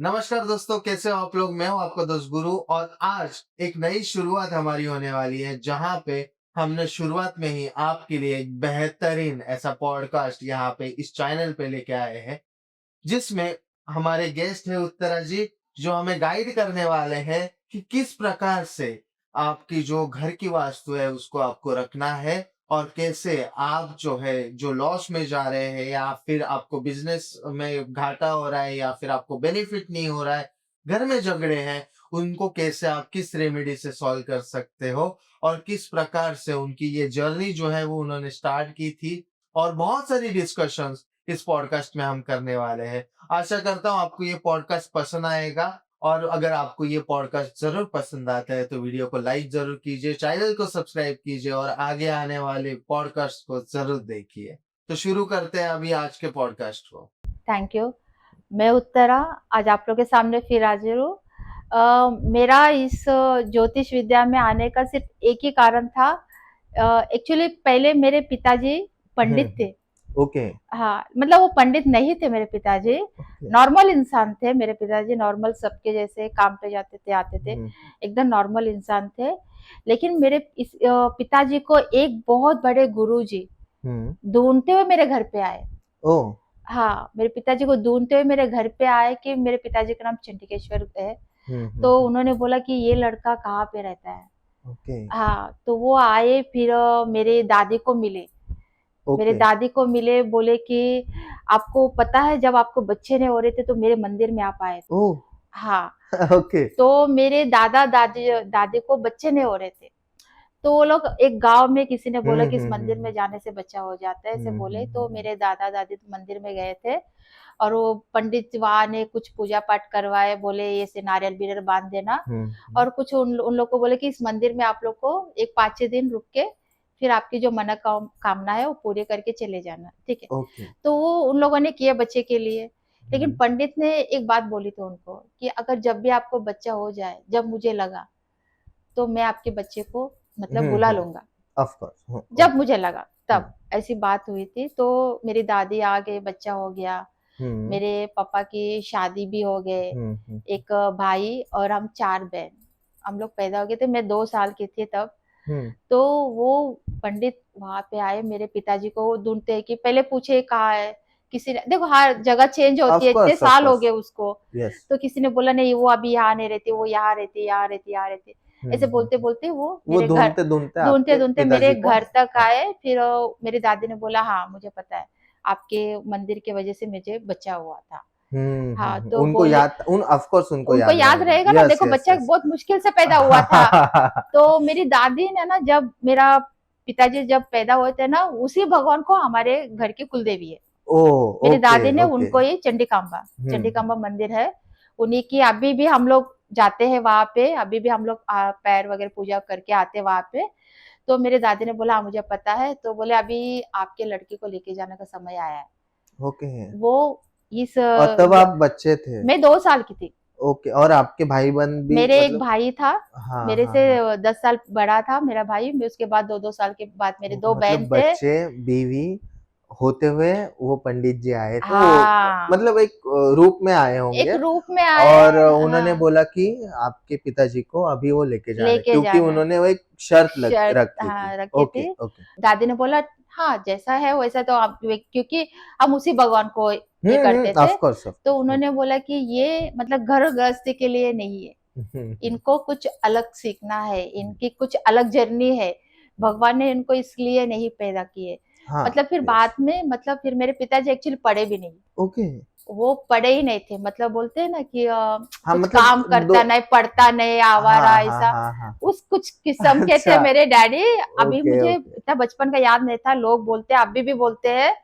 नमस्कार दोस्तों, कैसे हो आप लोग। मैं हूं आपका दोस्त गुरु और आज एक नई शुरुआत हमारी होने वाली है जहां पे हमने शुरुआत में ही आपके लिए एक बेहतरीन ऐसा पॉडकास्ट यहाँ पे इस चैनल पे लेके आए हैं जिसमें हमारे गेस्ट है उत्तरा जी, जो हमें गाइड करने वाले हैं कि किस प्रकार से आपकी जो घर की वास्तु है उसको आपको रखना है और कैसे आप जो है जो लॉस में जा रहे हैं या फिर आपको बिजनेस में घाटा हो रहा है या फिर आपको बेनिफिट नहीं हो रहा है, घर में झगड़े हैं, उनको कैसे आप किस रेमेडी से सॉल्व कर सकते हो और किस प्रकार से उनकी ये जर्नी जो है वो उन्होंने स्टार्ट की थी और बहुत सारी डिस्कशंस इस पॉडकास्ट में हम करने वाले हैं। आशा करता हूँ आपको ये पॉडकास्ट पसंद आएगा और अगर आपको ये पॉडकास्ट ज़रूर पसंद आता है तो वीडियो को लाइक ज़रूर कीजिए, चैनल को सब्सक्राइब कीजिए और आगे आने वाले पॉडकास्ट को ज़रूर देखिए। तो शुरू करते हैं अभी आज के पॉडकास्ट को। Thank you. मैं उत्तरा आज आप लोग के सामने फिर हाजिर हूँ। मेरा इस ज्योतिष विद्या में आने का सिर्फ एक ही कारण था। एक्चुअली पहले मेरे पिताजी पंडित थे। ओके। हाँ, मतलब वो पंडित नहीं थे मेरे पिताजी, ओके। नॉर्मल इंसान थे। मेरे पिताजी नॉर्मल सबके जैसे काम पे जाते थे, आते थे, हम्म। एकदम नॉर्मल इंसान थे। लेकिन मेरे पिताजी को एक बहुत बड़े गुरुजी हम्म। ढूंढते हुए मेरे घर पे आए। ओ। हाँ, मेरे पिताजी को ढूँढते हुए मेरे घर पे आए कि मेरे पिताजी का नाम चंडिकेश्वर है। तो उन्होंने बोला कि ये लड़का कहाँ पे रहता है? ओके। हाँ, तो वो आए फिर मेरे दादी को मिले। मेरे ओके। दादी को मिले, बोले कि आपको पता है जब आपको बच्चे नहीं हो रहे थे तो मेरे मंदिर में आप आए थे। ओ। हाँ, ओके। तो मेरे दादा दादी दादी को बच्चे नहीं हो रहे थे। तो वो लोग एक गाँव में किसी ने बोला कि इस मंदिर में जाने से बच्चा हो जाता है, ऐसे बोले। तो मेरे दादा दादी मंदिर में गए थे और वो पंडित वहाँ ने कुछ पूजा पाठ करवाए, बोले ऐसे नारियल बिरियल बांध देना और कुछ उन लोग को बोले कि इस मंदिर में आप लोग को एक 5-6 दिन रुक के फिर आपकी जो कामना है वो पूरी करके चले जाना, ठीक है। ओके। तो वो उन लोगों ने किया बच्चे के लिए। लेकिन पंडित ने एक बात बोली थी उनको कि अगर जब भी आपको बच्चा हो जाए, जब मुझे लगा तो मैं आपके बच्चे को मतलब बुला लूंगा, ऑफ कोर्स। जब ओके। मुझे लगा तब। ऐसी बात हुई थी। तो मेरी दादी आ गई, बच्चा हो गया। हम्म। मेरे पापा की शादी भी हो गए। हम्म। एक भाई और हम 4 बहन। हम लोग पैदा हो गए थे, मैं 2 साल की थी तब। हम्म। तो वो पंडित वहाँ पे आए, मेरे पिताजी को वो ढूँढते हैं कि पहले पूछे कहाँ है? किसी ने देखो हर जगह चेंज होती ऑफ है, इतने कोर्स, ऑफ साल हो कोर्स। गए उसको। यस। तो किसी ने बोला नहीं वो अभी यहाँ नहीं रहती, वो यहाँ रहती, यहाँ रहती, यहाँ रहती। ऐसे बोलते-बोलते वो वो मेरे घर ढूँढते-ढूँढते आपके ढूँढते-ढूँढते मेरे पिताजी को। घर तक हाँ। आए। फिर मेरी दादी ने बोला हाँ, मुझे पता है, आपके मंदिर की वज़ह से मुझे बच्चा हुआ था। हाँ, तो उनको बोले याद उन ऑफ कोर्स उनको उनको याद याद रहेगा। रहेगा ना, यस, देखो यस, बच्चा यस। बहुत मुश्किल से पैदा हुआ था। तो मेरी दादी ने ना जब मेरा पिताजी जब पैदा हुए थे ना, उसी भगवान को हमारे घर की कुलदेवी है। ओह! मेरी ओके, दादी ने ओके। उनको ये चंडिकाम्बा हुँ। चंडिकाम्बा मंदिर है, उन्हीं की अभी भी हम लोग जाते हैं वहाँ पे, अभी भी हम लोग पैर वगैरह पूजा करके आते हैं वहाँ पे। तो मेरे दादी ने बोला हाँ, मुझे पता है। तो बोले अभी आपके लड़की को लेके जाने का समय आया है। ओके। वो इस और तब आप बच्चे थे। मैं 2 साल की थी। ओके, और आपके भाई-बहन भी मेरे एक मतलब। भाई था, हाँ, मेरे हाँ, से हाँ। 10 साल बड़ा था मेरा भाई। मैं उसके बाद 2-2 साल के बाद मेरे 2 मतलब बहन थे। बच्चे, बीवी होते हुए वो पंडित जी आए, तो हाँ, मतलब एक रूप में आए एक होंगे रूप में आए। और उन्होंने हाँ, बोला कि आपके पिताजी को अभी वो लेके जा रहे हैं, लेके क्योंकि जाना है। उन्होंने वो एक शर्त शर्ट रखी थी। हाँ, रखी ओके, थी। ओके। दादी ने बोला हाँ, जैसा है वैसा। तो आप क्योंकि हम उसी भगवान को ये करते थे। ऑफ कोर्स, ऑफ तो कोर्स। उन्होंने बोला कि ये मतलब घर गृहस्थी के लिए नहीं है, इनको कुछ अलग सीखना है, इनकी कुछ अलग जर्नी है। भगवान ने इनको इसलिए नहीं पैदा किए। हाँ। मतलब फिर यस। बाद में मतलब फिर मेरे पिताजी एक्चुअली पढ़े भी नहीं। ओके। वो पढ़े ही नहीं थे, मतलब बोलते हैं ना कि हाँ, कुछ मतलब काम दो। करता नहीं, पढ़ता नहीं, आवारा हाँ, हाँ, ऐसा हाँ, हाँ। उस कुछ किस्म के थे अच्छा। मेरे डैडी। अभी ओके, मुझे ओके। इतना बचपन का याद नहीं था, लोग बोलते हैं, अभी भी बोलते हैं।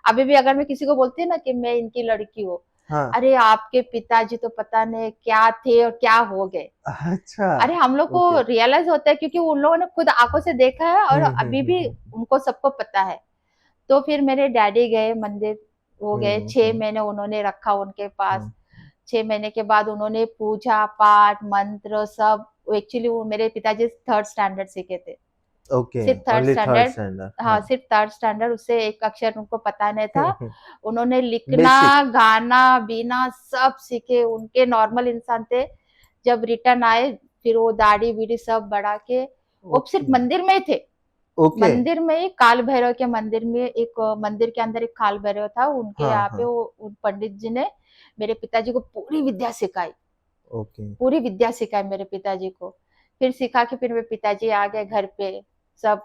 अभी भी अगर मैं किसी को बोलती हूँ ना कि मैं इनकी लड़की हूँ, हाँ। अरे आपके पिताजी तो पता नहीं क्या थे और क्या हो गए। अच्छा। अरे हम लोग को ओके। रियलाइज होता है क्योंकि उन लोगों ने खुद आंखों से देखा है और हुँ, हुँ, अभी हुँ, भी हुँ। उनको सबको पता है। तो फिर मेरे डैडी गए मंदिर, वो गए हुँ, 6 हुँ, महीने उन्होंने रखा उनके पास। हुँ। 6 महीने के बाद उन्होंने पूजा पाठ मंत्र सब, एक्चुअली वो मेरे पिताजी 3rd स्टैंडर्ड सीखे थे। ओके, सिर्फ third only third standard. Standard. हाँ, हाँ। सिर्फ थर्ड स्टैंडर्ड, उससे एक अक्षर उनको पता नहीं था। उन्होंने लिखना, बेसिक। गाना, बीना सब सीखे, उनके नॉर्मल इंसान थे। जब रिटर्न आए, फिर वो दाढ़ी-बीढ़ी सब बढ़ा के, वो सिर्फ ओके। मंदिर में ही थे। ओके। मंदिर में ही काल भैरव के मंदिर में एक मंदिर के अंदर एक काल भैरव था, उनके हाँ, यहाँ पे हाँ। वो उन पंडित जी ने मेरे पिताजी को पूरी विद्या सिखाई। ओके। पूरी विद्या सिखाई मेरे पिताजी को। फिर सिखा के फिर मेरे पिताजी आ गए घर पे, सब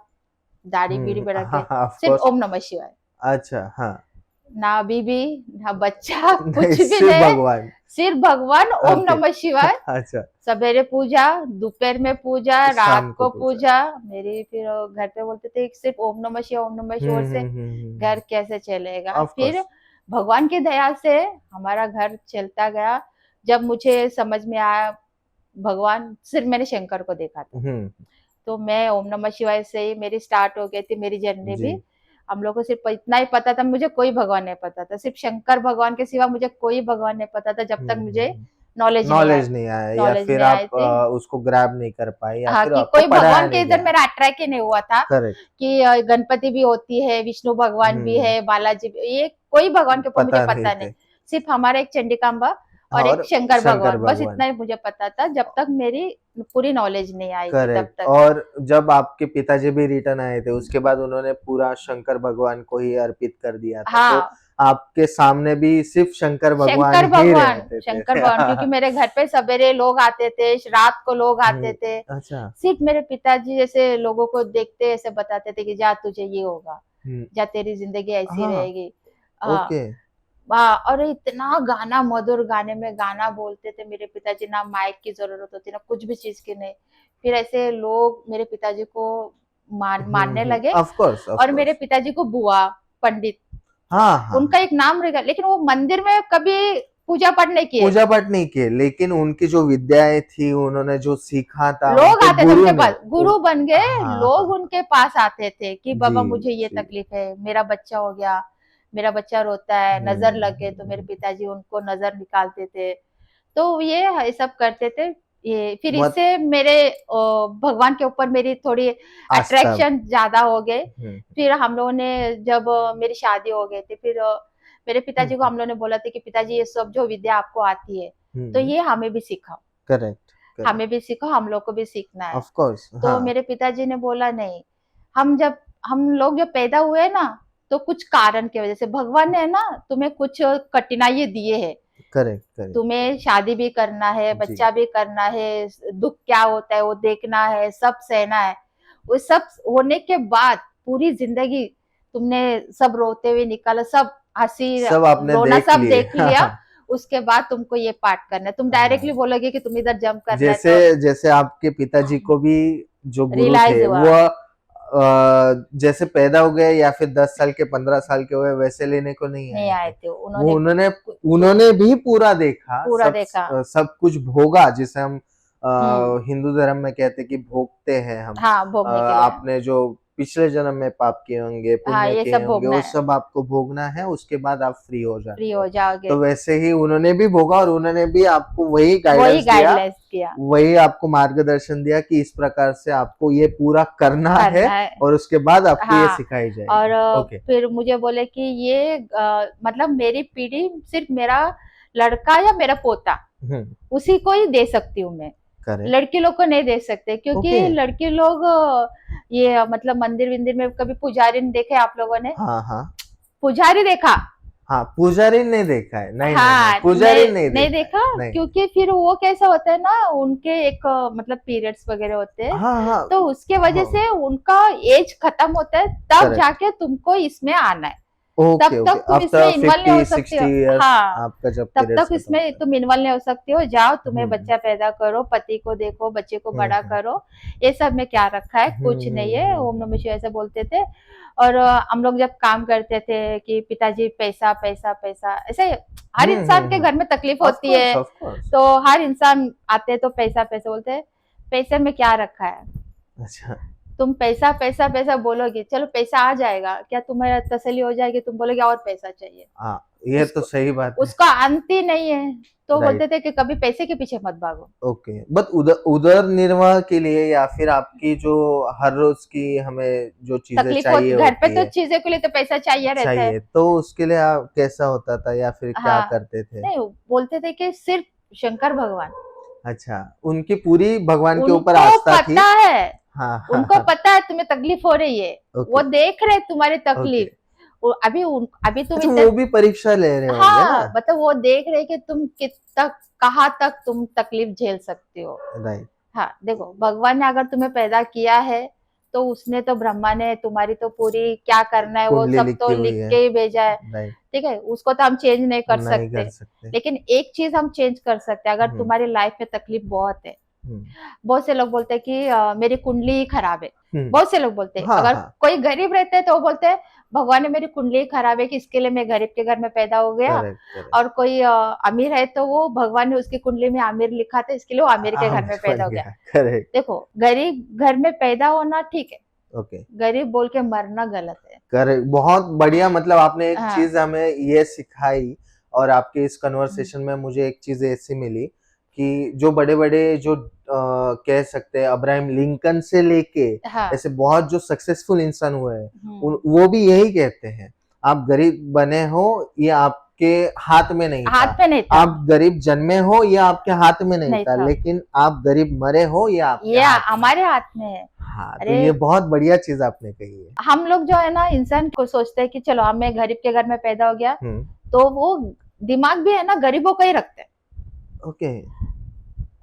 दाढ़ी-बीढ़ी बढ़ा के, हाँ, हाँ, ऑफ सिर्फ कोर्स। ओम नमः शिवाय। अच्छा, हाँ। ना बीबी, ना बच्चा, नहीं, कुछ भी सिर्फ नहीं, भगवान। सिर्फ भगवान, ओम ओके। नमः शिवाय। अच्छा, सवेरे पूजा, दोपहर में पूजा, रात शाम को को पूछा। पूजा। मेरी फिर घर पे बोलते थे कि सिर्फ ओम नमः शिवाय, ओम नमः शिवाय से घर कैसे चलेगा? ऑफ फिर कोर्स। भगवान की दया से हमारा घर चलता गया। जब मुझे समझ में आया, भगवान सिर्फ मैंने शंकर को देखा था। हुँ, तो मैं ओम नमः शिवाय से ही मेरी स्टार्ट हो गई थी मेरी जर्नी जी। भी। हम लोग को सिर्फ इतना ही पता था, मुझे कोई भगवान नहीं पता था। सिर्फ शंकर भगवान के सिवा मुझे कोई भगवान नहीं पता था, जब तक मुझे नॉलेज नहीं आई। नॉलेज नहीं आया या नॉलेज फिर नहीं आई आप थी। उसको ग्रैब नहीं कर पाए या हाँ, फिर कि आपको कोई पढ़ाया भगवान के नहीं इधर गया। मेरा अट्रैक्ट ही नहीं हुआ था करेक्ट। कि गणपति भी होती है, विष्णु भगवान भी हुँ, है, बालाजी भी, ये कोई भगवान के ऊपर मुझे पता नहीं पता नहीं। थे। सिर्फ हमारा एक चंडिकांबा और एक और शंकर शंकर भगवान, बस भगवान। इतना ही मुझे पता था, जब तक मेरी पूरी नॉलेज नहीं आई थी तब करेक्ट। तक। और जब आपके पिताजी भी रिटर्न आए थे, उसके बाद उन्होंने पूरा शंकर भगवान को ही अर्पित कर दिया था। तो हाँ, आपके सामने भी सिर्फ शंकर भगवान ही रहते थे। शंकर भगवान, क्योंकि मेरे घर पे सवेरे लोग आते थे, रात को लोग आते थे। अच्छा। सिर्फ मेरे पिताजी जैसे लोगों को देखते ऐसे बताते थे कि जा तुझे ये होगा, हुँ, जा तेरी जिंदगी ऐसी हाँ, रहेगी। हाँ, ओके। और इतना गाना, मधुर गाने में गाना बोलते थे मेरे पिताजी, ना माइक की जरूरत होती ना कुछ भी चीज की नहीं। फिर ऐसे लोग मेरे पिताजी को मानने लगे। ऑफ कोर्स, ऑफ और मेरे कोर्स। पिताजी को बुआ, पंडित, हाँ, हाँ। उनका एक नाम रहेगा, लेकिन वो मंदिर में कभी पूजा पाठ नहीं किए। पूजा पाठ नहीं किए, लेकिन उनकी जो विद्याएँ थी, उन्होंने जो सीखा था, लोग उनके आते थे गुरु उनके ने पास, गुरु बन गए, हाँ, लोग हाँ। उनके पास आते थे कि जी, बाबा मुझे ये जी। तकलीफ है, मेरा बच्चा हो गया, मेरा बच्चा रोता है, नजर लग गए, तो मेरे हुँ। पिताजी उनको नजर निकालते थे। तो ये सब करते थे। ये फिर बहुत इससे मेरे भगवान के ऊपर मेरी थोड़ी आस्था। अट्रैक्शन ज्यादा हो गए। हुँ, फिर हम लोगों ने, जब मेरी शादी हो गई थी, फिर मेरे हुँ, पिताजी को हम लोगों ने बोला था कि पिताजी ये सब जो विद्या आपको आती है, तो हुँ। ये हमें भी सिखाओ, करेक्ट, करेक्ट। हमें भी सिखाओ, हम लोग को भी सीखना है। ऑफ कोर्स, तो हाँ। मेरे पिताजी ने बोला नहीं, हम लोग जब पैदा हुए ना, तो कुछ कारण की वजह से भगवान ने है ना तुम्हें कुछ कठिनाई दिए है। Correct, correct. तुम्हें शादी भी करना है, जी। बच्चा भी करना है, दुख क्या होता है वो देखना है, सब सहना है। वो सब होने के बाद पूरी जिंदगी तुमने सब रोते हुए निकाला, सब हंसी सब आपने रोना देख सब लिए। देख लिया। उसके बाद तुमको ये पाठ करना है, तुम डायरेक्टली हाँ। बोलोगे कि तुम इधर जंप करना है जैसे तो जैसे आपके पिताजी को भी जो गुरु रियलाइज थे हुआ। वो जैसे पैदा हो गए या फिर 10 साल के 15 साल के हुए वैसे लेने को नहीं नहीं आए आए थे। थे, वो उन्होंने उन्होंने भी पूरा देखा, पूरा देखा। सब कुछ भोगा जिसे हम हम्म। हिंदू धर्म में कहते हैं कि भोगते हैं हम। हाँ, भोगने के लिए। आपने जो पिछले जन्म में पाप किए होंगे, हाँ, पुण्य ये किए सब होंगे, भोगना वो है, सब आपको भोगना है, उसके बाद आप फ्री हो फ्री जाते हो हो। जाओगे। तो वैसे ही उन्होंने भी भोगा और उन्होंने भी आपको वही वही गाइडेंस दिया, गाइडलाइंस किया, वही आपको मार्गदर्शन दिया कि इस प्रकार से आपको ये पूरा करना है करना है। और उसके बाद आपको ये हाँ, सिखाई और जाएगी। ओके। फिर मुझे बोले कि ये मतलब मेरी पीढ़ी सिर्फ मेरा लड़का या मेरा पोता, हुँ, उसी को ही दे सकती हूँ मैं। करेक्ट। लड़की लोग को नहीं दे सकते, ओके। क्योंकि लड़की लोग ये मतलब मंदिर-विंदिर में कभी पुजारी नहीं देखे आप लोगों ने? हाँ, हाँ। पुजारी देखा? हाँ, पुजारी ने देखा है। नहीं, नहीं, नहीं, हाँ, पुजारी नहीं नहीं नहीं देखा है। देखा, नहीं। क्योंकि फिर वो कैसा होता है ना, उनके एक मतलब पीरियड्स वगैरह होते हैं, हाँ, हाँ। तो उसके वजह हाँ, से उनका एज खत्म होता है, तब करेक्ट। जाके तुमको इसमें आना है। ओके, तब ओके। तक तुम इसमें आफ्टर इन्वॉल्व नहीं हो 50-60 सकते हो। इयर्स हाँ, आपका जब तब पीरियड्स तक खत्म इसमें होता है। तुम इन्वॉल्व नहीं हो सकते हो। जाओ, तुम्हें हुँ, बच्चा पैदा करो, पति को देखो, बच्चे को हुँ, बड़ा हुँ। करो, ये सब में क्या रखा है, हुँ, कुछ नहीं हुँ, है। हुँ, ओम हुँ। नमः शिवाय ऐसा बोलते थे। और हम लोग जब काम करते थे कि पिताजी पैसा पैसा पैसा, ऐसे हर हुँ, इंसान हुँ, के हुँ। घर में तकलीफ ऑफ होती कोर्स, है, ऑफ कोर्स। तो हर इंसान आते तो पैसा पैसा बोलते हैं। पैसे में क्या रखा है? अच्छा। तुम पैसा पैसा पैसा बोलोगे, चलो पैसा आ जाएगा, क्या तुम्हारा तसल्ली हो जाएगी? तुम बोलोगे और पैसा चाहिए। हाँ, ये तो उसको सही बात है। उसका अंत ही नहीं है। तो राइट। बोलते थे कि कभी पैसे के पीछे मत भागो। ओके, बट उदर निर्वाह के लिए या फिर आपकी जो हर रोज की हमें जो चीजें तकलीफ हो चाहिए घर पे होती तो है चीज़ों के लिए तो पैसा चाहिए रहता है। चाहिए, तो उसके लिए आप कैसा होता था या फिर क्या हाँ, करते थे? नहीं बोलते थे कि सिर्फ शंकर भगवान, अच्छा, उनकी पूरी भगवान के ऊपर उनको आस्था थी। पता है, हाँ, हाँ, उनको हाँ। पता है तुम्हें तकलीफ हो रही है, ओके, वो देख रहे हैं तुम्हारी ओके। तकलीफ। वो अभी तुम अच्छा, इतने, वो भी परीक्षा ले रहे होंगे ना? हाँ, मतलब वो देख रहे हैं कि तुम कितना, कहाँ तक तुम तकलीफ झेल सकते हो। राइट। हाँ, देखो भगवान ने अगर तुम्हें पैदा किया है, तो उसने तो ब्रह्मा ने तुम्हारी तो पूरी क्या करना है वो कुंडली सब तो लिखी हुई लिख है। के ही भेजा है। राइट। ठीक है, उसको तो हम चेंज नहीं कर नहीं कर सकते। सकते। लेकिन एक चीज हम चेंज कर सकते हैं, अगर हम्म, तुम्हारी लाइफ में तकलीफ बहुत है। हम्म, बहुत से लोग बोलते हैं कि मेरी कुंडली ही खराब है। हम्म। बहुत से लोग बोलते हैं, हाँ, अगर हाँ। कोई गरीब रहते हैं तो वो बोलते हैं भगवान ने मेरी कुंडली ही खराब है कि इसके लिए मैं गरीब के घर में पैदा हो गया। Correct, correct. और कोई अमीर है तो वो भगवान ने उसकी कुंडली में आमिर लिखा था, इसके लिए वो अमीर के घर में आमिर पैदा बन हो गया। गया। करेक्ट। देखो, गरीब घर में पैदा होना ठीक है, ओके। गरीब बोल के मरना गलत है। करेक्ट, बहुत बढ़िया। मतलब आपने एक हाँ। चीज हमें ये सिखाई, और आपके इस कन्वर्सेशन में मुझे एक चीज ऐसी मिली कि जो बड़े बड़े जो कह सकते हैं अब्राहम लिंकन से लेके हाँ। ऐसे बहुत जो सक्सेसफुल इंसान हुए हैं, हम्म। वो भी यही कहते हैं, आप गरीब बने हो ये आपके हाथ में नहीं था, हाथ में नहीं था, आप गरीब जन्मे हो ये आपके हाथ में नहीं नहीं था, था, लेकिन आप गरीब मरे हो ये आपके ये हाथ में। हमारे हाथ में है। हाँ, तो अरे ये बहुत बढ़िया चीज आपने कही है। हम लोग जो है ना, इंसान को सोचते हैं कि चलो हम मैं गरीब के घर में पैदा हो गया, तो वो दिमाग भी है ना गरीबों का ही रखते हैं। ओके।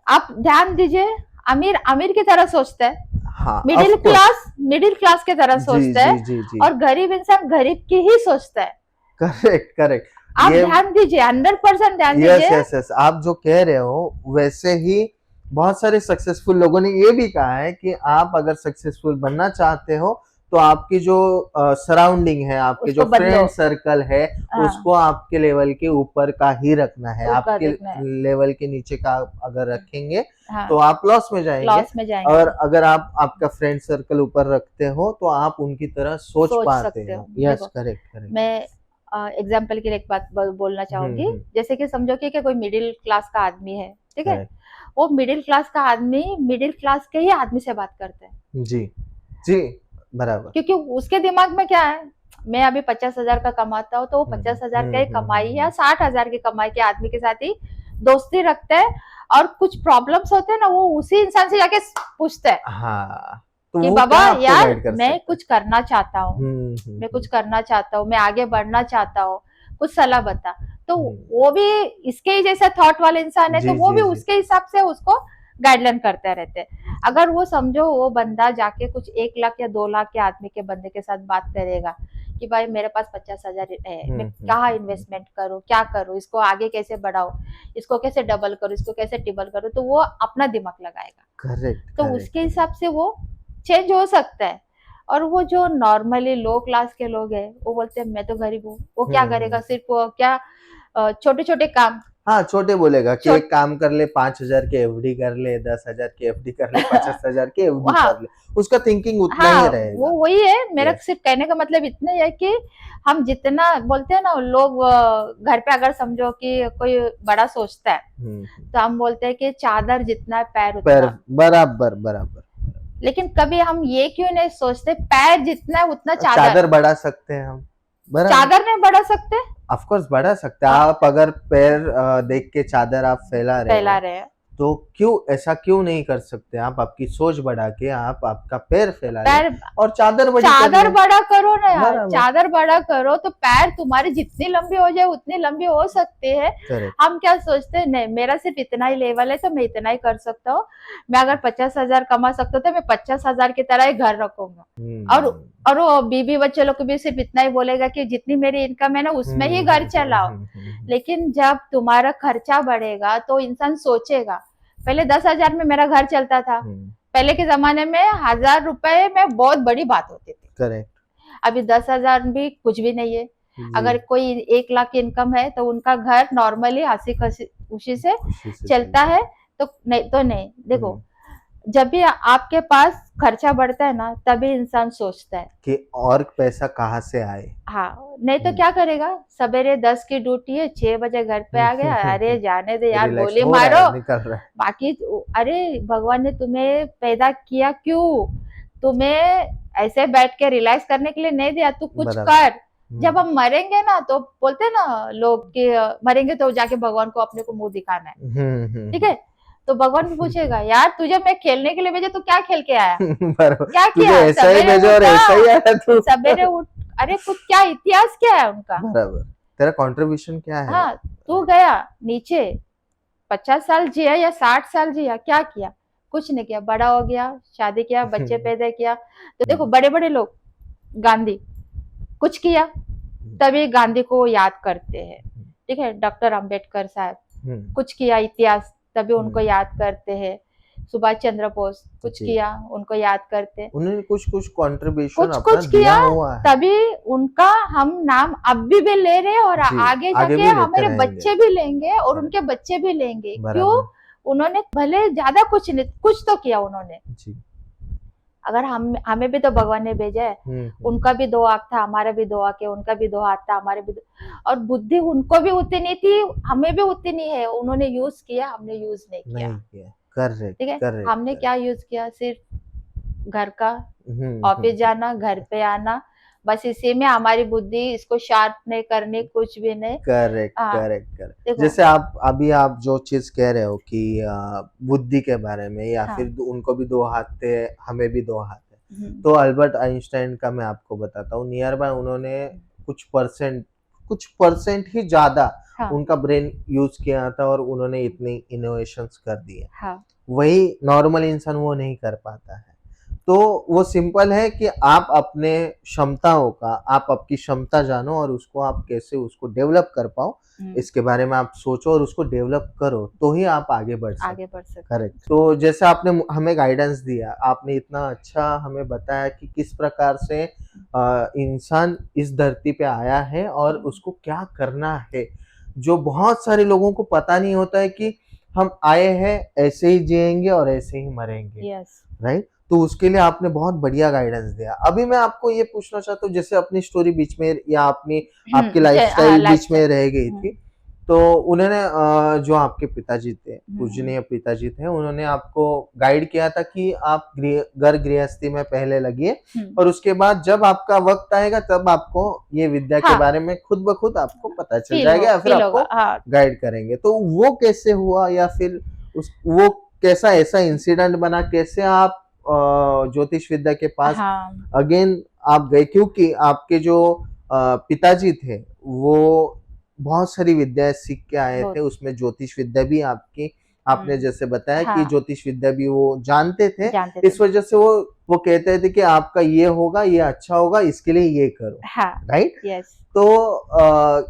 आप ध्यान दीजिए, अमीर अमीर की तरह सोचता है, हाँ, middle of course. Class middle class की तरह जी, सोचता है, जी, जी, जी। और गरीब इंसान गरीब की ही सोचता है। Correct, correct. आप ये ध्यान दीजिए, 100% ध्यान यस, दीजिए। यस, यस, आप जो कह रहे हो वैसे ही बहुत सारे सक्सेसफुल लोगों ने ये भी कहा है कि आप अगर सक्सेसफुल बनना चाहते हो तो आपकी जो सराउंडिंग है, आपके उसको जो बदलो। फ्रेंड सर्कल है, हाँ, उसको आपके लेवल के ऊपर का ही रखना है। ऊपर आपके देखना है। लेवल के नीचे का अगर रखेंगे हाँ, तो आप लॉस में जाएंगे, लॉस में जाएंगे। और अगर आप आपका फ्रेंड सर्कल ऊपर रखते हो तो आप उनकी तरह सोच सोच पाते सकते हो। हो। यस, देखो, करेक्ट, करेक्ट। मैं एग्जाम्पल के लिए एक बात बोलना चाहूंगी। हम्म। जैसे कि समझो कि कोई मिडिल क्लास का आदमी है, ठीक है, करेक्ट। वो मिडिल क्लास का आदमी मिडिल क्लास के ही आदमी से बात करता है, जी, जी, बराबर। क्योंकि उसके दिमाग में क्या है, मैं अभी 50,000 का कमाता हूँ, तो वो 50,000 का ही कमाई या 60,000 की कमाई के आदमी के साथ ही दोस्ती रखता है। और कुछ प्रॉब्लम्स होते हैं ना, वो उसी इंसान से जाके पूछता है हाँ, तो कि वो बाबा क्या आपको यार गाइड कर मैं सकता है? कुछ करना चाहता हूँ, मैं कुछ करना चाहता हूँ, मैं आगे बढ़ना चाहता हूँ, कुछ सलाह बता। तो वो भी इसके ही जैसा थॉट वाले इंसान है, तो जी, वो जी, भी जी। उसके हिसाब से उसको गाइडलाइन करते रहते हैं। अगर वो समझो वो बंदा जाके कुछ 1 लाख या 2 लाख के आदमी के बंदे के साथ बात करेगा कि भाई मेरे पास 50,000 है, मैं कहाँ इन्वेस्टमेंट करूँ, क्या करूँ, इसको आगे कैसे बढ़ाऊँ, इसको कैसे डबल करूँ, इसको कैसे ट्रिपल करूँ, तो वो अपना दिमाग लगाएगा। करेक्ट, तो करेक्ट, उसके हिसाब से वो चेंज हो सकता है। और वो जो नॉर्मली लो क्लास के लोग हैं, वो बोलते हैं मैं तो गरीब हूँ, वो क्या करेगा, सिर्फ वो क्या छोटे छोटे काम, हाँ, छोटे बोलेगा कि छोट एक काम कर ले, 5,000 की एफडी कर ले, 10,000 की एफडी कर ले, 50,000 की एफडी हाँ, कर ले, उसका थिंकिंग उतना ही हाँ, वो रहेगा। वही है। मेरा यस। सिर्फ कहने का मतलब इतना ही है कि हम जितना बोलते हैं ना, लोग घर पे अगर समझो कि कोई बड़ा सोचता है, तो हम बोलते हैं कि चादर जितना है पैर पैर उतना। बराबर, बराबर। लेकिन कभी हम ये क्यों नहीं सोचते पैर जितना है उतना चादर। चादर बढ़ा सकते हैं हम, बराबर। चादर नहीं बढ़ा सकते, ऑफ कोर्स बढ़ा सकते हैं। आप अगर पैर देख के चादर आप फैला रहे फैला हो, रहे हैं, तो क्यों ऐसा क्यों नहीं कर सकते? आप आपकी सोच बढ़ा के आप आपका पैर फैला ले पैर और चादर बड़ी कर चादर ले। बड़ा करो ना यार, बराबर। चादर बड़ा करो तो पैर तुम्हारी जितनी लंबी हो जाए उतनी लंबी हो सकती है। करेक्ट। हम क्या सोचते हैं, नहीं मेरा सिर्फ इतना ही लेवल है तो मैं इतना ही कर सकता हूँ, मैं अगर 50,000 कमा सकता हूँ तो मैं 50,000 की तरह ही घर रखूंगा। और वो बीबी बच्चे लोग को भी सिर्फ इतना ही बोलेगा कि जितनी मेरी इनकम है ना उसमें ही घर चलाओ। लेकिन जब तुम्हारा खर्चा बढ़ेगा तो इंसान सोचेगा, पहले 10,000 में मेरा घर चलता था, पहले के जमाने में 1,000 रुपए में बहुत बड़ी बात होती थी। करेक्ट। अभी 10,000 भी कुछ भी नहीं है। अगर कोई 1 लाख की इनकम है तो उनका घर नॉर्मली हंसी खुशी से चलता है। तो नहीं देखो, जब भी आपके पास खर्चा बढ़ता है ना, तभी इंसान सोचता है। कि और पैसा कहाँ से आए। हाँ, नहीं तो हम्म, क्या करेगा? सवेरे 10 की ड्यूटी है, 6 बजे घर पे आ गया, अरे जाने दे यार, रिलैक्स गोली हो रहा मारो। है, निकल रहा है। बाकी अरे भगवान ने तुम्हें पैदा किया क्यों? तुम्हें ऐसे बैठ के रिलैक्स करने के लिए नहीं दिया, तू कुछ बराबर। कर। जब हम मरेंगे ना, तो बोलते हैं ना लोग कि मरेंगे तो जाके भगवान को अपने को मुंह दिखाना है, ठीक है? तो भगवान भी पूछेगा, यार तुझे मैं खेलने के लिए भेजा, तू क्या खेल के आया? बराबर, क्या तुझे किया? ऐसा ही सवेरे भेजा और उठा, ऐसा ही आया तू। सवेरे उठ, अरे कुछ क्या इतिहास क्या है उनका? बराबर, तेरा कंट्रीब्यूशन क्या है। हाँ, तू गया नीचे, 50 साल जिया या 60 साल जिया, क्या किया? कुछ नहीं किया, बड़ा हो गया, शादी किया, बच्चे पैदा किया। तो देखो बड़े बड़े लोग, गांधी कुछ किया, तभी गांधी को याद करते हैं, ठीक है? डॉक्टर अंबेडकर साहब कुछ किया, इतिहास, तभी उनको याद करते हैं। सुभाष चंद्र बोस कुछ जी। किया, उनको याद करते हैं। उन्होंने कुछ कुछ कंट्रीब्यूशन कुछ अपना कुछ दिया किया, हुआ है। तभी उनका हम नाम अब भी ले रहे हैं, और जी, आगे आगे जाके भी लेते हमारे रहेंगे। बच्चे भी लेंगे और करेक्ट, उनके बच्चे भी लेंगे। क्यों? बराबर। उन्होंने भले ज्यादा कुछ नहीं, कुछ तो किया उन्होंने। जी। अगर हम हमें भी तो भगवान ने भेजा है। उनका भी 2 आँख था, हमारा भी 2 आँख है, उनका भी 2 हाथ था, हमारे भी और बुद्धि उनको भी उतनी थी, हमें भी उतनी है। उन्होंने यूज किया, हमने यूज नहीं किया, नहीं किया। करेक्ट, ठीक है? करेक्ट, हमने करेक्ट। क्या यूज किया? सिर्फ घर का, हम्म, ऑफिस जाना, घर पे आना, बस इसी में हमारी बुद्धि, इसको शार्प नहीं करनी, कुछ भी नहीं। करेक्ट, हाँ, करेक्ट, करेक्ट। देखो। जैसे आप जो चीज कह रहे हो कि बुद्धि के बारे में, या हाँ। फिर उनको भी 2 हाथ थे, हमें भी 2 हाथ है। हम्म, तो अल्बर्ट आइंस्टाइन का मैं आपको बताता हूँ, नियर बाय उन्होंने कुछ परसेंट ही ज्यादा हाँ, उनका ब्रेन यूज किया था, और उन्होंने इतनी इनोवेशंस कर दिए। हाँ, वही नॉर्मल इंसान वो नहीं कर पाता है। तो वो सिंपल है कि आप अपने क्षमताओं का, आप आपकी क्षमता जानो और उसको आप कैसे उसको डेवलप कर पाओ, इसके बारे में आप सोचो और उसको डेवलप करो, तो ही आप आगे बढ़ सकते। आगे बढ़ सकते। करेक्ट। तो जैसे आपने हमें गाइडेंस दिया, आपने इतना अच्छा हमें बताया कि किस प्रकार से इंसान इस धरती पे आया है और उसको क्या करना है, जो बहुत सारे लोगों को पता नहीं होता है कि हम आए हैं, ऐसे ही जिएंगे और ऐसे ही मरेंगे। यस। राइट। तो उसके लिए आपने बहुत बढ़िया गाइडेंस दिया। अभी मैं आपको ये पूछना चाहता हूँ, जैसे अपनी स्टोरी बीच में या अपनी आपकी लाइफस्टाइल बीच में रह गई थी, तो उन्होंने जो आपके पिताजी थे, पूजनीय पिताजी थे, उन्होंने आपको गाइड किया था कि आप घर गृहस्थी में पहले लगिए, और उसके बाद जब आपका वक्त आएगा तब आपको ये विद्या के हाँ, बारे में खुद ब खुद आपको पता चल फील जाएगा, या फिर फील होगा, आपको हाँ। गाइड करेंगे। तो वो कैसे हुआ, या फिर वो कैसा ऐसा इंसिडेंट बना, कैसे आप ज्योतिष विद्या के पास हाँ, अगेन आप गए? क्योंकि आपके जो पिताजी थे, वो बहुत सारी विद्याएं सीख के आए थे, बहुत उसमें ज्योतिष विद्या भी आपने जैसे बताया कि हाँ, ज्योतिष विद्या भी वो जानते थे। जानते थे। इस वजह से वो कहते थे कि आपका ये होगा, ये अच्छा होगा, इसके लिए ये करो। हाँ, राइट। यस। तो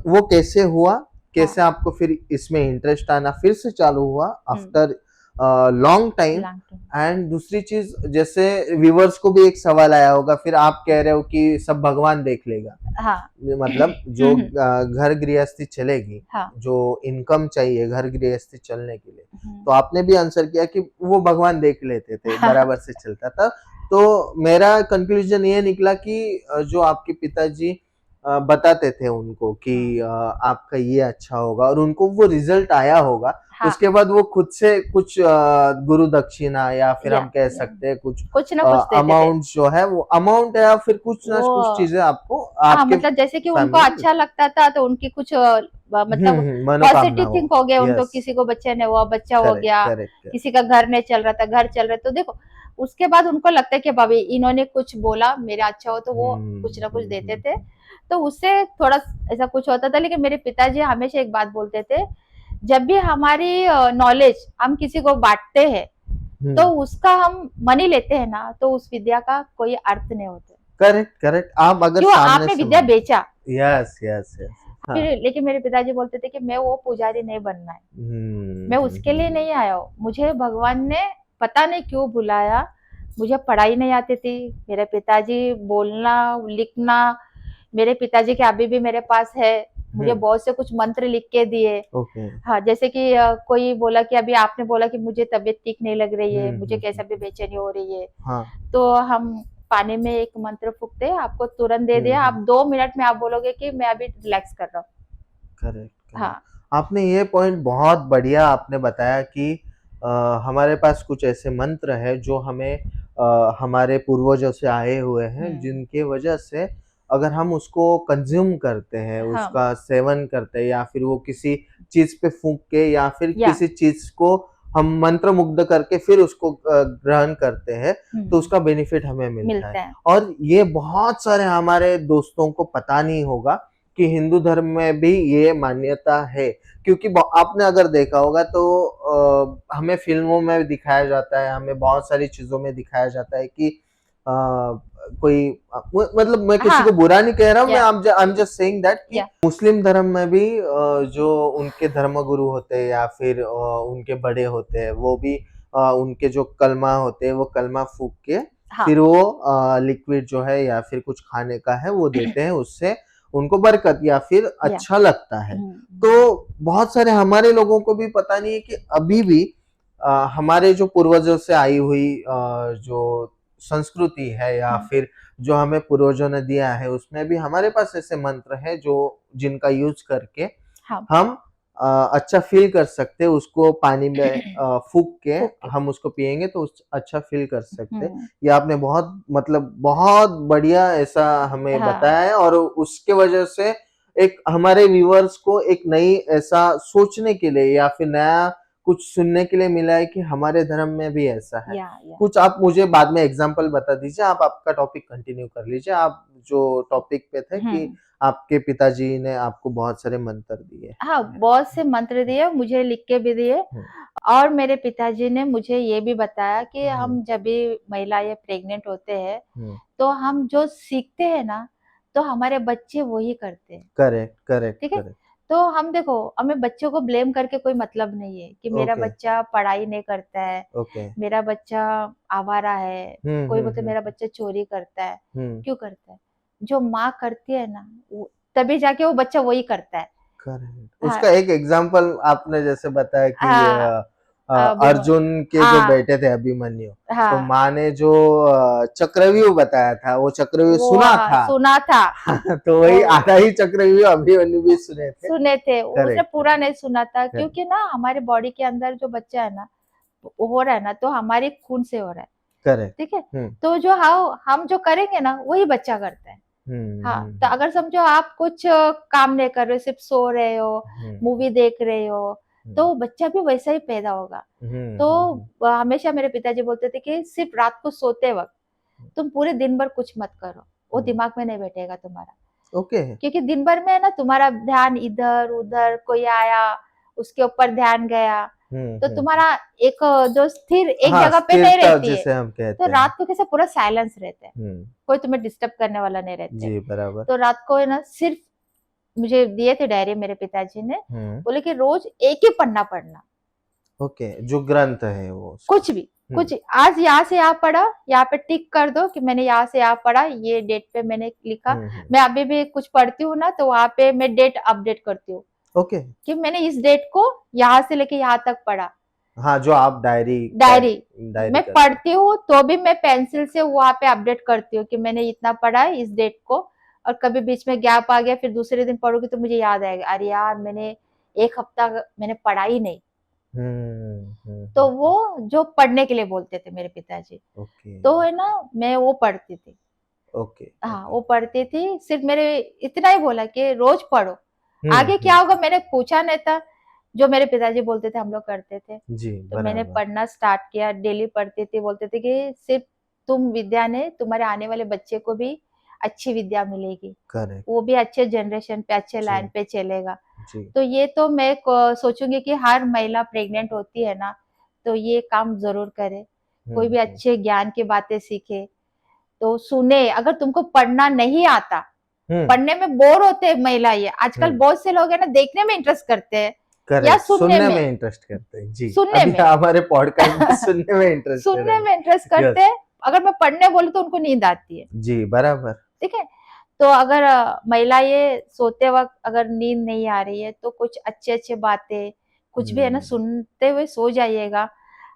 वो कैसे हुआ, कैसे हाँ, आपको फिर इसमें इंटरेस्ट आना फिर से चालू हुआ after long time? Long term. And दूसरी चीज, जैसे व्यूवर्स को भी एक सवाल आया होगा, फिर आप कह रहे हो कि सब भगवान देख लेगा, हाँ। मतलब जो घर गृहस्थी चलेगी, हाँ। जो इनकम चाहिए घर गृहस्थी चलने के लिए, तो आपने भी आंसर किया कि वो भगवान देख लेते थे, बराबर से चलता था। तो मेरा कंक्लूजन ये निकला कि जो आपके पिताजी बताते थे उनको कि आपका ये अच्छा होगा, और उनको वो रिजल्ट आया होगा। हाँ, उसके बाद वो खुद से कुछ गुरु दक्षिणा, या फिर या हम कह सकते हैं कुछ कुछ ना कुछ देते थे। अमाउंट जो है, वो अमाउंट है, या फिर कुछ ना वो कुछ चीजें आपको हाँ, आपके मतलब जैसे कि उनको फैमिली में। अच्छा लगता था, तो उनकी कुछ मतलब मनोकामना पॉजिटिव हो। थिंक हो गया उनको, यस। किसी को बच्चे ने हुआ, बच्चा हो करेक्ट, गया, करेक्ट, करेक्ट। किसी का घर नहीं चल रहा था, घर चल रहा है। तो देखो, उसके बाद उनको लगता है कि भाभी इन्होंने कुछ बोला मेरा अच्छा हो, तो वो कुछ ना कुछ देते थे। तो उससे थोड़ा ऐसा कुछ होता था। लेकिन मेरे पिताजी हमेशा एक बात बोलते थे, जब भी हमारी नॉलेज हम किसी को बांटते हैं, तो उसका हम मनी लेते हैं ना, तो उस विद्या का कोई अर्थ नहीं होता। Correct, correct. आप अगर क्यों सामने आपने से विद्या बेचा? Yes, yes, yes. हाँ। फिर लेकिन मेरे पिताजी बोलते थे कि मैं वो पुजारी नहीं बनना है, मैं उसके लिए नहीं आया हूँ। मुझे भगवान ने पता नहीं क्यों बुलाया। मुझे पढ़ाई नहीं आती थी। मेरे पिताजी बोलना लिखना, मेरे पिताजी के अभी भी मेरे पास है, मुझे बहुत से कुछ मंत्र लिख के दिए। ओके। हाँ, जैसे कि कोई बोला कि अभी आपने बोला कि मुझे तबीयत ठीक नहीं लग रही है, हम्म, मुझे कैसा भी बेचैनी हो रही है, हाँ। तो हम पानी में एक मंत्र फूकते हैं, आपको तुरंत दे दिया, आप 2 मिनट में आप बोलोगे कि मैं अभी रिलैक्स कर रहा हूँ। Correct, correct. हाँ, आपने ये पॉइंट बहुत बढ़िया आपने बताया कि हमारे पास कुछ ऐसे मंत्र है जो हमें हमारे पूर्वजों से आए हुए हैं, जिनके वजह से अगर हम उसको कंज्यूम करते हैं, हाँ, उसका सेवन करते हैं या फिर वो किसी चीज़ पे फूँक के या फिर या किसी चीज़ को हम मंत्रमुग्ध करके फिर उसको ग्रहण करते हैं, तो उसका बेनिफिट हमें मिलता है। मिलता है। और ये बहुत सारे हमारे दोस्तों को पता नहीं होगा कि हिंदू धर्म में भी ये मान्यता है, क्योंकि आपने अगर देखा होगा तो हमें फिल्मों में दिखाया जाता है, हमें बहुत सारी चीजों में दिखाया जाता है कि कोई मतलब मैं किसी को हाँ, बुरा नहीं कह रहा हूँ, मैं या I am just saying that कि या मुस्लिम धर्म में भी जो उनके धर्मगुरु होते हैं या फिर उनके बड़े होते हैं, वो भी उनके जो कलमा होते हैं वो कलमा फूक के हाँ, फिर वो लिक्विड जो है या फिर कुछ खाने का है वो देते हैं, उससे उनको बरकत या फिर या अच्छा लगता है। हुँ, तो बहुत सारे हमारे लोगों को भी पता नहीं है कि अभी भी हमारे जो पूर्वजों से आई हुई जो संस्कृति है या हुँ, फिर जो हमें पूर्वजों ने दिया है, उसमें भी हमारे पास ऐसे मंत्र हैं जो जिनका यूज करके हाँ, हम अच्छा फील कर सकते हैं। उसको पानी में फूँक के ओके, हम उसको पिएँगे तो अच्छा फील कर सकते हैं। हुँ, ये आपने बहुत मतलब बहुत बढ़िया ऐसा हमें हाँ, बताया है और उसके वजह से एक हमारे व्यूअर्स को एक नई ऐसा सोचने के लिए या फिर नया कुछ सुनने के लिए मिला है कि हमारे धर्म में भी ऐसा है। या कुछ आप मुझे बाद में एग्ज़ाम्पल बता दीजिए, आप आपका टॉपिक कंटिन्यू कर लीजिए। आप जो टॉपिक पे थे कि हुँ। आपके पिताजी ने आपको बहुत सारे मंत्र दिए हाँ, हैं। बहुत से मंत्र दिए, मुझे लिख के भी दिए हुँ, और मेरे पिताजी ने मुझे ये भी बताया कि हुँ, हम जब भी महिला या प्रेग्नेंट होते हैं, हुँ। तो हम जो सीखते हैं ना, तो हमारे बच्चे वही करते हैं, करेक्ट, करेक्ट, ठीक है? करेक्ट। तो हम देखो, हमें बच्चों को ब्लेम करके कोई मतलब नहीं है कि मेरा ओके, बच्चा पढ़ाई नहीं करता है, ओके। मेरा बच्चा आवारा है, हुँ, कोई हुँ, बोलते हुँ, मेरा बच्चा चोरी करता है, हुँ। क्यों करता है? जो माँ करती है ना, वो तभी जाके वो बच्चा वही करता है। करेक्ट। हाँ, उसका एक एग्ज़ाम्पल आपने जैसे बताया कि हाँ, अभी म अर्जुन के जो हाँ, बेटे थे अभिमन्यु, तो हाँ, माँ ने जो चक्रव्यूह बताया था, वो चक्रव्यूह वो सुना था। सुना था। तो वो वही आधा ही चक्रव्यूह अभिमन्यु भी सुने थे। सुने थे, उसने करेक्ट, पूरा करेक्ट, नहीं सुना था करेक्ट, क्योंकि ना हमारे बॉडी के अंदर जो बच्चा है ना, वो हो रहा है ना, तो हमारे खून से हो रहा है, करेक्ट। ठीक है? हुँ, तो जो हाव हम जो करेंगे ना, वही बच्चा करता है। हुँ, हाँ, हुँ, तो हुँ, अगर समझो आप कुछ काम नहीं कर रहे हो, सिर्फ़ सो रहे हो, हुँ, मूवी देख रहे हो, हुँ, तो बच्चा भी वैसा ही पैदा होगा। हुँ, तो हुँ, हुँ, हमेशा मेरे पिताजी बोलते थे कि सिर्फ़ रात को सोते वक़्त तुम पूरे दिन भर कुछ मत करो, वो हुँ। दिमाग में नहीं बैठेगा तुम्हारा। ओके। क्योंकि दिन भर में ना तुम्हारा ध्यान इधर-उधर, कोई आया, उसके ऊपर ध्यान गया, हुँ, तो हुँ, हुँ। तुम्हारा एक जो स्थिर एक हाँ, जगह पे नहीं स्थिरता रहती है। जिसे हम तो कहते हैं। रात को कैसा पूरा साइलेंस रहता है, हुँ, कोई तुम्हें डिस्टर्ब करने वाला नहीं रहते। जी, बराबर। तो रात को है ना सिर्फ़ मुझे दिए थे डायरी मेरे पिताजी ने, हुँ, बोले कि रोज़ एक ही पन्ना पढ़ना, ओके, जो ग्रंथ है वो उसका। कुछ भी, हुँ, कुछ आज यहाँ से यहाँ पढ़ा, यहाँ पे टिक कर दो कि मैंने यहाँ से यहाँ पढ़ा, ये डेट पे मैंने लिखा। हुँ, हुँ, मैं अभी भी कुछ पढ़ती हूँ ना, तो वहाँ पे मैं डेट अपडेट करती हूँ ओके। कि मैंने इस डेट को यहाँ से लेके यहाँ तक पढ़ा। हाँ, जो आप डायरी डायरी मैं करते हैं। पढ़ती हूँ, तो भी मैं पेंसिल से वहाँ पे अपडेट करती हूँ कि मैंने इतना पढ़ा है इस डेट को, और कभी बीच में गैप आ गया, फिर दूसरे दिन पढ़ूँगी तो मुझे याद आएगा, अरे यार! मैंने 1 हफ्ता मैंने पढ़ा ही नहीं। हुँ, हुँ, तो हुँ, वो हुँ, जो पढ़ने के लिए बोलते थे मेरे पिताजी, ओके, तो है ना, मैं वो पढ़ती थी। ओके, हाँ, ओके। वो पढ़ती थी, सिर्फ़ मेरे इतना ही बोला कि रोज़ पढ़ो, हुँ, आगे हुँ, क्या होगा मैंने पूछा नहीं था, जो मेरे पिताजी बोलते थे हम लोग करते थे। जी, तो मैंने बराबर। पढ़ना स्टार्ट किया, डेली पढ़ती थी, बोलते थे कि सिर्फ़ तुम विद्या ने तुम्हारे आने वाले बच्चे को भी अच्छी विद्या मिलेगी, करेक्ट, वो भी अच्छे जनरेशन पे, अच्छे जी, लाइन पे चलेगा। जी। तो ये तो मैं क सोचूँगी कि हर महिला प्रेग्नेंट होती है ना, तो ये काम ज़रूर करे, कोई हुँ, भी हुँ, अच्छे ज्ञान की बातें सीखे, तो सुने। अगर तुमको पढ़ना नहीं आता, हुँ, पढ़ने में बोर होते हैं महिला ये, आजकल हुँ, बहुत से लोग है ना देखने में इंटरेस्ट करते हैं या करेक्ट, सुनने सुनने में, में इंटरेस्ट करते हैं। जी, सुनने अभी में। हमारे पॉडकास्ट में सुनने में इंटरेस्टेड सुनने है। में इंटरेस्ट करते यस, हैं, अगर मैं पढ़ने बोलूँ तो उनको नींद आती है, जी, बराबर। ठीक है? तो अगर महिला ये सोते वक्त अगर नींद नहीं आ रही है तो कुछ अच्छे अच्छे बातें कुछ भी है ना सुनते हुए सो जाइएगा,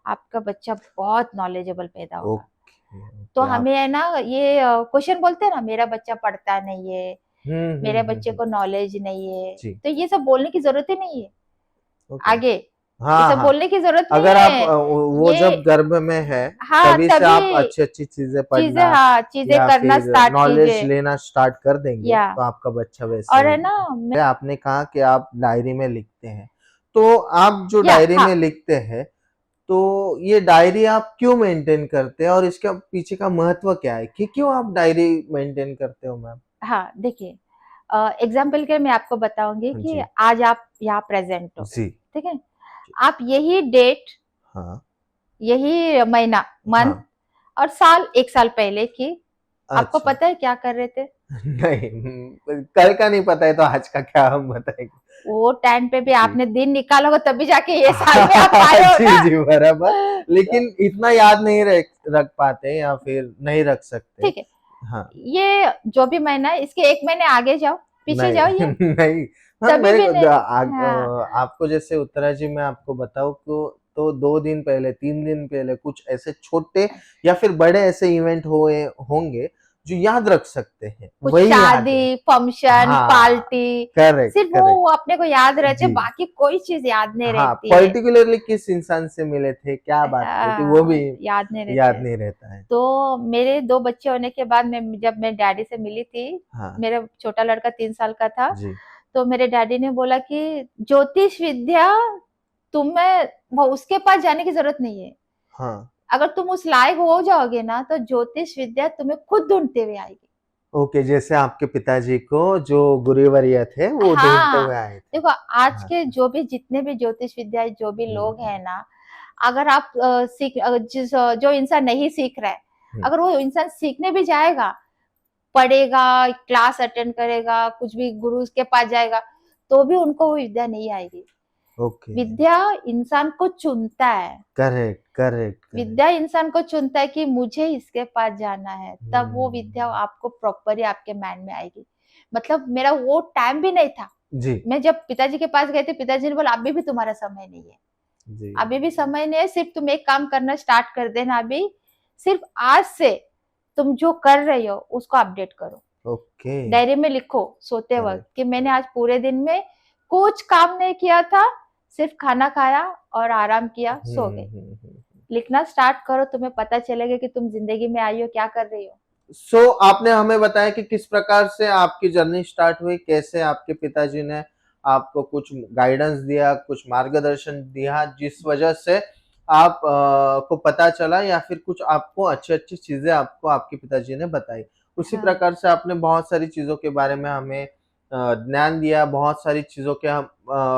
आपका बच्चा बहुत नॉलेजेबल पैदा होगा। ओके तो ओके आप हमें है ना ये क्वेश्चन बोलते हैं ना, मेरा बच्चा पढ़ता नहीं है, मेरे बच्चे हम्म। को नॉलेज नहीं है, जी तो ये सब बोलने की जरूरत ही नहीं है ओके आगे, ये हाँ सब हाँ बोलने की जरूरत नहीं अगर आप है। वो ये जब गर्भ में है हाँ तभी से आप तभी अच्छी अच्छी चीजें चीजें, पढ़ना हाँ चीजें या करना फिर स्टार्ट नॉलेज कीजिए। लेना स्टार्ट कर देंगे या तो आपका बच्चा वैसे और ही है ना आपने कहा कि आप डायरी में लिखते हैं तो आप जो या डायरी हाँ में लिखते हैं तो ये डायरी आप क्यों मेंटेन करते हैं और इसका पीछे का महत्व क्या है कि क्यों आप डायरी मेंटेन करते हो मैम हाँ देखिए, एग्जाम्पल के मैं आपको बताऊंगी कि जी आज आप यहाँ प्रेजेंट हो, जी ठीक है, आप यही डेट, हाँ यही महीना, मंथ हाँ और साल, एक साल पहले की आपको अच्छा पता है क्या कर रहे थे? नहीं कल का नहीं पता है तो आज का क्या हम बताएंगे वो टाइम पे भी जी आपने दिन निकाला होगा तभी जाके ये साल में आप आए हो जी ना। जी बराबर लेकिन इतना याद नहीं रख पाते या फिर नहीं रख सकते ठीक है, हाँ ये जो भी महीना है इसके एक महीने आगे जाओ, पीछे जाओ, नहीं ये नहीं हाँ तभी मेरे भी को नहीं। हाँ आपको जैसे उत्तरा जी मैं आपको बताऊं तो 2 दिन पहले 3 दिन पहले कुछ ऐसे छोटे या फिर बड़े ऐसे इवेंट हुए होंगे जो याद रख सकते हैं कुछ वही याद है शादी, फंक्शन, हाँ पार्टी, करेक्ट सिर्फ करेक्ट वो अपने को याद रहते, जी बाकी कोई चीज याद नहीं हाँ रहती है। पर्टिकुलरली किस इंसान से मिले थे क्या बात की थी वो भी याद नहीं रहते याद हैं। नहीं रहता है तो मेरे 2 बच्चे होने के बाद जब मैं डैडी से मिली थी, हाँ मेरा छोटा लड़का 3 साल का था, जी तो मेरे डैडी ने बोला कि ज्योतिष विद्या तुम्हें वो उसके पास जाने की जरूरत नहीं है। हाँ अगर तुम उस लायक हो जाओगे ना तो ज्योतिष विद्या तुम्हें खुद ढूंढते हुए आएगी। ओके जैसे आपके पिताजी को जो गुरुवर्य थे वो ढूंढते हाँ, हुए आए थे देखो आज हाँ के जो भी जितने भी ज्योतिष विद्या जो भी लोग हम्म हैं ना, अगर आप जो इंसान नहीं सीख रहा है, हम्म अगर वो इंसान सीखने भी जाएगा, पढ़ेगा, क्लास अटेंड करेगा, कुछ भी गुरु के पास जाएगा, तो भी उनको वो विद्या नहीं आएगी। ओके विद्या इंसान को चुनता है, करेक्ट करेक्ट करेक्ट विद्या इंसान को चुनता है कि मुझे इसके पास जाना है, तब वो विद्या हम्म आपको प्रॉपरली आपके माइंड में आएगी। मतलब मेरा वो टाइम भी नहीं था। जी मैं जब पिताजी के पास गई थी, पिताजी ने बोला अभी भी तुम्हारा समय नहीं है, जी अभी भी समय नहीं है, सिर्फ तुम एक काम करना स्टार्ट कर देना अभी, सिर्फ आज से तुम जो कर रही हो उसको अपडेट करो, ओके डायरी में लिखो सोते वक्त करेक्ट कि मैंने आज पूरे दिन में कुछ काम नहीं किया था, सिर्फ खाना खाया और आराम किया, सो गए। हम्म। लिखना स्टार्ट करो, तुम्हें पता चलेगा कि तुम जिंदगी में आई हो, क्या कर रही हो। सो आपने हमें बताया कि किस प्रकार से आपकी जर्नी स्टार्ट हुई कैसे आपके पिताजी ने आपको कुछ गाइडेंस दिया कुछ मार्गदर्शन दिया जिस वजह से आप को पता चला या फिर कुछ आपको अच्छी अच्छी चीजें आपको आपके पिताजी ने बताई उसी हाँ प्रकार से आपने बहुत सारी चीजों के बारे में हमें ज्ञान दिया बहुत सारी चीजों के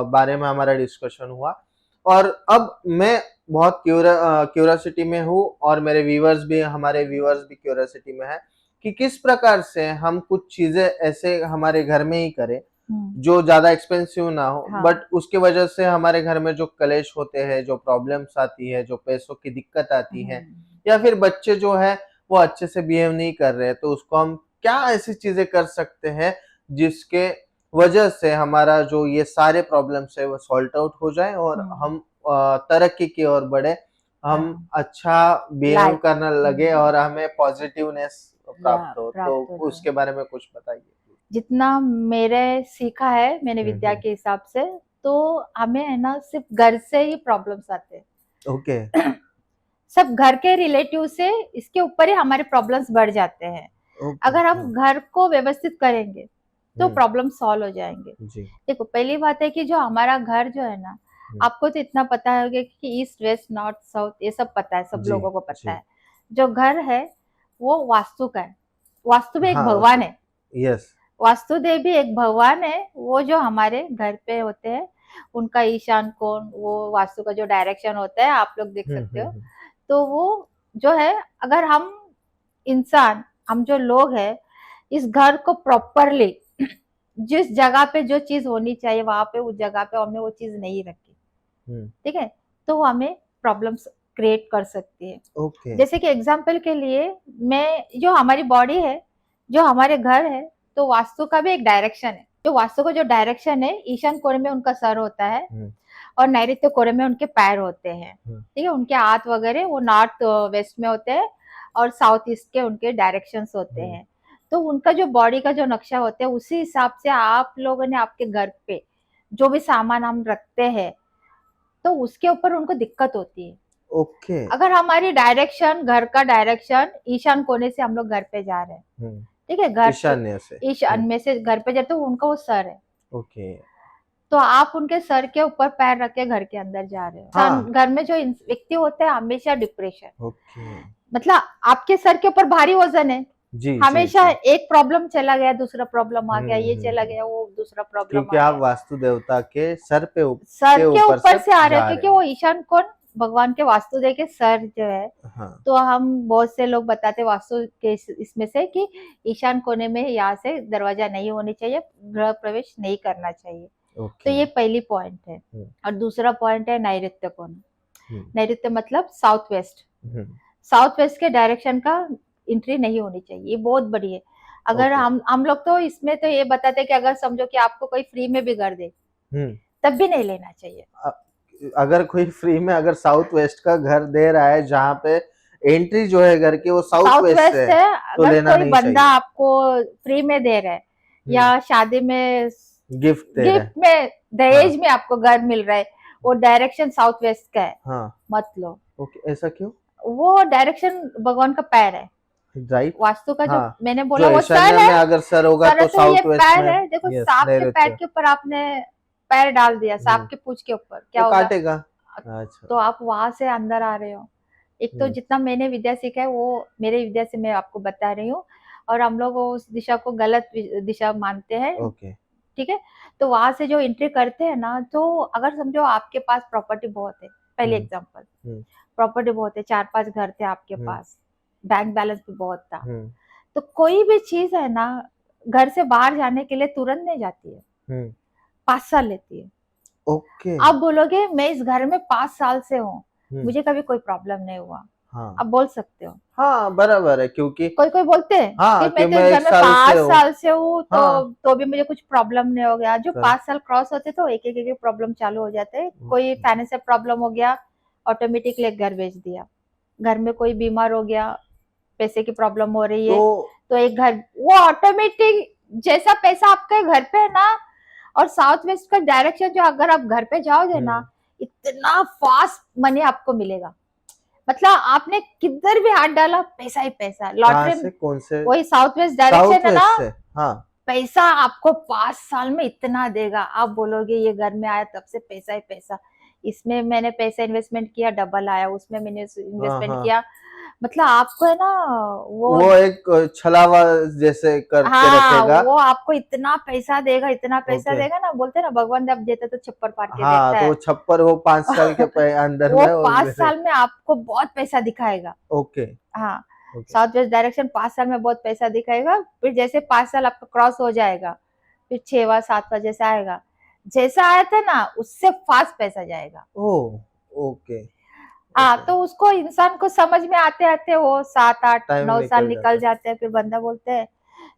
बारे में हमारा डिस्कशन हुआ और अब मैं बहुत क्यूरियोसिटी में हूँ और मेरे व्यूअर्स भी हमारे व्यूअर्स भी क्यूरियोसिटी में है कि किस प्रकार से हम कुछ चीजें ऐसे हमारे घर में ही करें जो ज्यादा एक्सपेंसिव ना हो हाँ बट उसके वजह से हमारे घर में जो कलेश होते हैं जो प्रॉब्लम्स आती है जो पैसों की दिक्कत आती है या फिर बच्चे जो है वो अच्छे से बिहेव नहीं कर रहे तो उसको हम क्या ऐसी चीजें कर सकते हैं जिसके वजह से हमारा जो ये सारे प्रॉब्लम्स है वो सॉल्ट आउट हो जाए और हम तरक्की की ओर बढ़े हम हाँ अच्छा बिहेव लाइफ करने लगे और हमें पॉजिटिवनेस प्राप्त हो तो प्राप्त होता है। उसके बारे में कुछ बताइए जितना मेरे सीखा है मैंने विद्या हम्म के हिसाब से, तो हमें है ना सिर्फ घर से ही प्रॉब्लम्स आते हैं। ओके सब घर के रिलेटिव से इसके ऊपर ही हमारे प्रॉब्लम्स बढ़ जाते हैं। ओके अगर हम घर को व्यवस्थित करेंगे तो हम्म प्रॉब्लम सॉल्व हो जाएंगे। जी देखो पहली बात है कि जो हमारा घर जो है ना, हम्म, आपको तो इतना पता होगा कि ईस्ट वेस्ट नॉर्थ साउथ ये सब पता है, सब जी लोगों को पता जी है। जो घर है वो वास्तु का है, वास्तु भी एक हाँ भगवान है, यस वास्तुदेव भी एक भगवान है, वो जो हमारे घर पे होते हैं, उनका ईशान कोण, वो वास्तु का जो डायरेक्शन होता है आप लोग देख सकते हो। हम्म तो वो जो है, अगर हम इंसान, हम जो लोग हैं, इस घर को प्रॉपरली जिस जगह पे जो चीज होनी चाहिए वहां पे उस जगह पे हमने वो चीज नहीं रखी, हम्म ठीक है, तो वो हमें प्रॉब्लम्स क्रिएट कर सकती है। ओके जैसे कि एग्जाम्पल के लिए, मैं जो हमारी बॉडी है, जो हमारे घर है, तो वास्तु का भी एक डायरेक्शन है। जो वास्तु का जो डायरेक्शन है, ईशान कोने में उनका सर होता है और नैऋत्य कोने में उनके पैर होते हैं। ठीक है, उनके हाथ वगैरह वो नॉर्थ वेस्ट में होते हैं और साउथ ईस्ट के उनके डायरेक्शंस होते हैं। तो उनका जो बॉडी का जो नक्शा होता है, उसी हिसाब से आप लोगों ने आपके घर पे जो भी सामान हम रखते हैं, तो उसके ऊपर उनको दिक्कत होती है। ओके। अगर हमारी डायरेक्शन, घर का डायरेक्शन ईशान कोने से हम लोग घर पे जा रहे हैं, ठीक है, घर ईशान्य से, ईशान में से घर पे जाते, तो उनका वो सर है, ओके। तो आप उनके सर के ऊपर पैर रख के घर के अंदर जा रहे हो। हाँ। घर में जो व्यक्ति होते हैं हमेशा डिप्रेशन, ओके। मतलब आपके सर के ऊपर भारी वजन है, जी हमेशा जी। एक प्रॉब्लम चला गया, दूसरा प्रॉब्लम आ गया, ये चला गया, वो दूसरा प्रॉब्लम क्योंकि आ आप गया, वास्तु देवता के सर सर के ऊपर से आ रहे जा हैं, क्योंकि वो ईशान कोण भगवान के वास्तु दे के सर जो है। हाँ। तो हम बहुत से लोग बताते वास्तु के इसमें से कि ईशान कोने में यहाँ से दरवाजा नहीं होनी चाहिए, गृह प्रवेश नहीं करना चाहिए। तो ये पहली पॉइंट है। और दूसरा पॉइंट है नैऋत्य कोण। नैऋत्य मतलब साउथ वेस्ट, साउथ वेस्ट के डायरेक्शन का एंट्री नहीं होनी चाहिए, ये बहुत बड़ी है। अगर हम लोग तो इसमें तो ये बताते हैं कि अगर समझो कि आपको कोई फ्री में भी घर दे, तब भी नहीं लेना चाहिए। अगर कोई फ्री में अगर साउथ वेस्ट का घर दे रहा है, जहाँ पे एंट्री जो है घर की वो साउथ वेस्ट है, तो अगर लेना कोई नहीं बंदा चाहिए। आपको फ्री में दे रहा है या शादी में गिफ्ट में दहेज में आपको घर मिल रहा है, वो डायरेक्शन साउथ वेस्ट का है, हाँ, मत लो। ओके, ऐसा क्यों? वो डायरेक्शन भगवान का पैर है, राइट। वास्तु का जो हाँ, मैंने बोला जो वो सर में है, अगर सर होगा सर तो है, तो ये साउथ वेस्ट पैर में, है। देखो यस, सांप के पैर नैऋत्य। के ऊपर आपने पैर डाल दिया, सांप के पूंछ के ऊपर, क्या वो होगा? काटेगा। अच्छा। तो आप वहां से अंदर आ रहे हो। एक तो जितना मैंने विद्या सीखा है वो मेरे विद्या से मैं आपको बता रही हूँ, और हम लोग उस दिशा को गलत दिशा मानते हैं। ओके। ठीक है, तो वहां से जो एंट्री करते हैं ना, तो अगर समझो आपके पास प्रॉपर्टी बहुत है, पहले एग्जांपल, प्रॉपर्टी बहुत है, 4-5 घर थे आपके पास, बैंक बैलेंस भी बहुत था, तो कोई भी चीज है ना, घर से बाहर जाने के लिए तुरंत नहीं जाती है, 5 साल लेती है। ओके। आप बोलोगे मैं इस घर में 5 साल से हूँ, मुझे कभी कोई प्रॉब्लम नहीं हुआ, हाँ, आप बोल सकते हो। हाँ, बराबर है, क्योंकि कोई बोलते हैं हाँ, कि मैं तो इस घर में 5 साल से हूँ, तो भी मुझे कुछ प्रॉब्लम नहीं हो गया। जो 5 साल क्रॉस होते तो एक एक प्रॉब्लम चालू हो जाते हैं। कोई फाइनेंशियल प्रॉब्लम हो गया, ऑटोमेटिकली एक घर बेच दिया। घर में कोई बीमार हो गया, पैसे की प्रॉब्लम हो रही है, तो एक घर, वो ऑटोमेटिक जैसा पैसा आपके घर पे है ना, और साउथ वेस्ट का डायरेक्शन जो, अगर आप घर पे जाओगे ना, इतना फास्ट मनी आपको मिलेगा। मतलब आपने किधर भी हाथ डाला, पैसा ही पैसा। लॉटरी में कौन से? वही साउथ वेस्ट डायरेक्शन है ना, हाँ, पैसा आपको 5 साल में इतना देगा, आप बोलोगे ये घर में आया तब से पैसा ही पैसा, इसमें मैंने पैसा इन्वेस्टमेंट किया डबल आया, उसमें मैंने इन्वेस्टमेंट किया, मतलब आपको है ना वो एक छलावा जैसे करके रखेगा। वो आपको इतना पैसा देगा, इतना पैसा देगा ना, बोलते हैं ना भगवान जब देते तो छप्पर फाड़ के हाँ, देता है। तो वो छप्पर वो 5 साल के अंदर वो में 5 साल में आपको बहुत पैसा दिखाएगा। ओके। हाँ, साउथ वेस्ट डायरेक्शन 5 साल में बहुत पैसा दिखाएगा। फिर जैसे 5 साल आपका क्रॉस हो जाएगा, फिर 6वां 7वां जैसा आएगा, जैसा आया था ना उससे फास्ट पैसा जाएगा। ओह, ओके। हाँ, तो उसको इंसान को समझ में आते आते वो 7-8-9 साल निकल जाते हैं। फिर बंदा बोलते हैं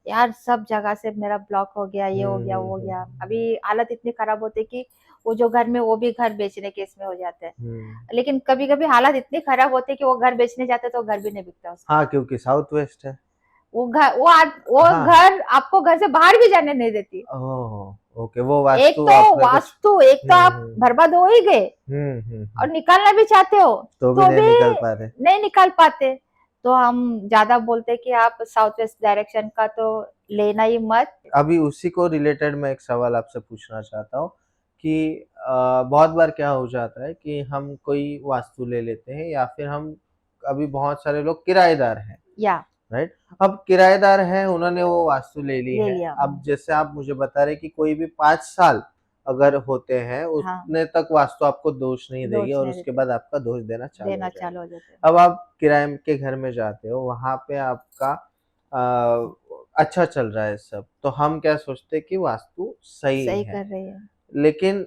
यार सब जगह से मेरा ब्लॉक हो गया, ये हो गया, वो हो गया। अभी हालत इतनी खराब होती है कि वो जो घर में, वो भी घर बेचने केस में हो जाते हैं। लेकिन कभी कभी हालत इतनी खराब होती है कि वो घर बेचने जाते तो घर भी नहीं बिकता उसका। हाँ, क्योंकि साउथ वेस्ट है वो घर आपको घर से बाहर भी जाने नहीं देती। ओके, वो वास्तु, एक तो आप बर्बाद हो ही गए, और निकालना भी चाहते हो तो भी नहीं निकाल पाते। तो हम ज्यादा बोलते कि आप साउथ वेस्ट डायरेक्शन का तो लेना ही मत। अभी उसी को रिलेटेड मैं एक सवाल आपसे पूछना चाहता हूँ कि बहुत बार क्या हो जाता है कि हम कोई वास्तु ले लेते हैं, या फिर हम, अभी बहुत सारे लोग किराएदार हैं, राइट। अब किराएदार हैं, उन्होंने वो वास्तु ले ली है। अब जैसे आप मुझे बता रहे कि कोई भी 5 साल अगर होते हैं, उतने तक वास्तु आपको दोष नहीं देगी, और उसके बाद आपका दोष देना चालू हो जाता है। अब आप किराए के घर में जाते हो, वहां पे आपका अच्छा चल रहा है सब, तो हम क्या सोचते हैं कि वास्तु सही है, कर रही है। लेकिन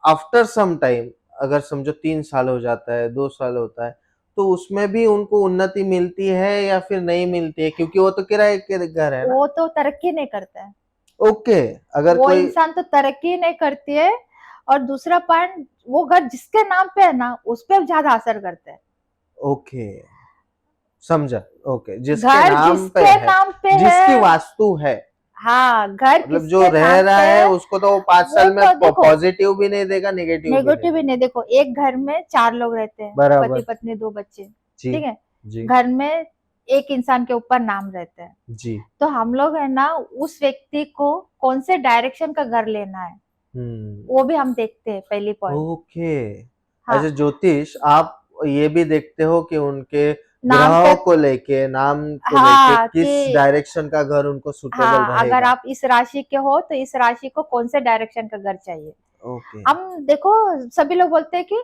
आफ्टर सम टाइम, अगर समझो 3 साल हो जाता है, 2 साल होता है, तो उसमें भी उनको उन्नति मिलती है या फिर नहीं मिलती है, क्योंकि वो तो किराए के घर है ना। वो तो तरक्की नहीं करता है, ओके, अगर वो कोई इंसान तो तरक्की नहीं करती है। और दूसरा पॉइंट, वो घर जिसके नाम पे है ना उस पर ज्यादा असर करता है। ओके समझा। ओके, जिसके घर नाम पे जिसके है, नाम पे जिसकी है, वास्तु है, हाँ घर मतलब जो किसके रह नाम रहा पे है है, उसको तो वो 5 साल वो में तो देखो पॉजिटिव भी नहीं देगा, नेगेटिव भी नहीं नेगेटिव ही देगा। नहीं। देखो एक घर में 4 लोग रहते हैं, पति बराबर। पत्नी 2 बच्चे, जी। ठीक है। जी। घर में एक इंसान के ऊपर नाम रहता है, जी। तो हम लोग है ना उस व्यक्ति को कौन से डायरेक्शन का घर लेना है वो भी हम देखते हैं, पहली पॉइंट। ओके। हाँ, अच्छा, ज्योतिष आप ये भी देखते हो कि उनके नाम पे, ग्रहों को लेके, नाम को लेके हाँ किस कि डायरेक्शन का घर उनको सुटेबल हाँ अगर रहेगा। आप इस राशि के हो तो इस राशि को कौन से डायरेक्शन का घर चाहिए। ओके। हम देखो, सभी लोग बोलते हैं कि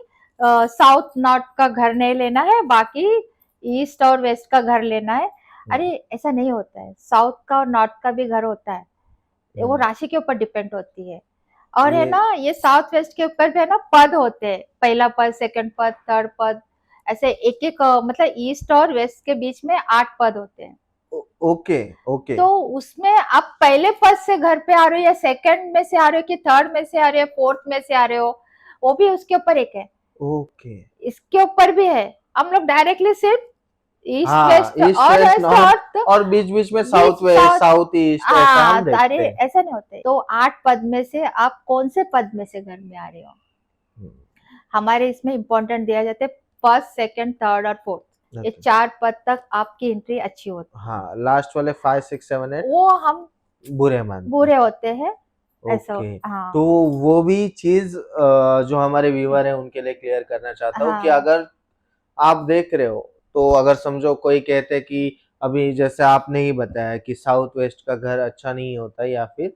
साउथ नॉर्थ का घर नहीं लेना है, बाकी ईस्ट और वेस्ट का घर लेना है। अरे ऐसा नहीं होता है, साउथ का और नॉर्थ का भी घर होता है, वो राशि के ऊपर डिपेंड होती है। और है ये ना ये साउथ वेस्ट के ऊपर भी है ना पद होते हैं, पहला पद, सेकंड पद, थर्ड पद, ऐसे एक एक मतलब ईस्ट और वेस्ट के बीच में 8 पद होते हैं। ओके। ओके। तो उसमें आप पहले पद से घर पे आ रहे हो या सेकंड में से आ रहे हो कि थर्ड में से आ रहे हो, फोर्थ में से आ रहे हो, वो भी उसके ऊपर एक है। ओके। इसके ऊपर भी है। हम लोग डायरेक्टली सिर्फ ईस्ट हाँ, वेस्ट ईस्ट और वेस्ट वेस्ट नॉर्थ, और और बीच बीच में बीच south west, south, south east, ऐसा हाँ हम अरे देखते हैं। ऐसा नहीं होते। तो 8 पद में से आप कौन से पद में से घर में आ रहे हो, हमारे इसमें इंपॉर्टेंट दिया जाता है फर्स्ट, सेकंड, थर्ड और फोर्थ, ये 4 पद तक आपकी एंट्री अच्छी होती है। हाँ, लास्ट वाले 5 6 7 8 वो हम बुरे मानते बुरे होते हैं, हैं। ऐसा। ओके। हाँ तो वो भी चीज जो हमारे व्यूअर है उनके लिए क्लियर करना चाहता हूँ कि हाँ अगर आप देख रहे हो, तो अगर समझो कोई कहते कि अभी जैसे आपने ही बताया कि साउथ वेस्ट का घर अच्छा नहीं होता, या फिर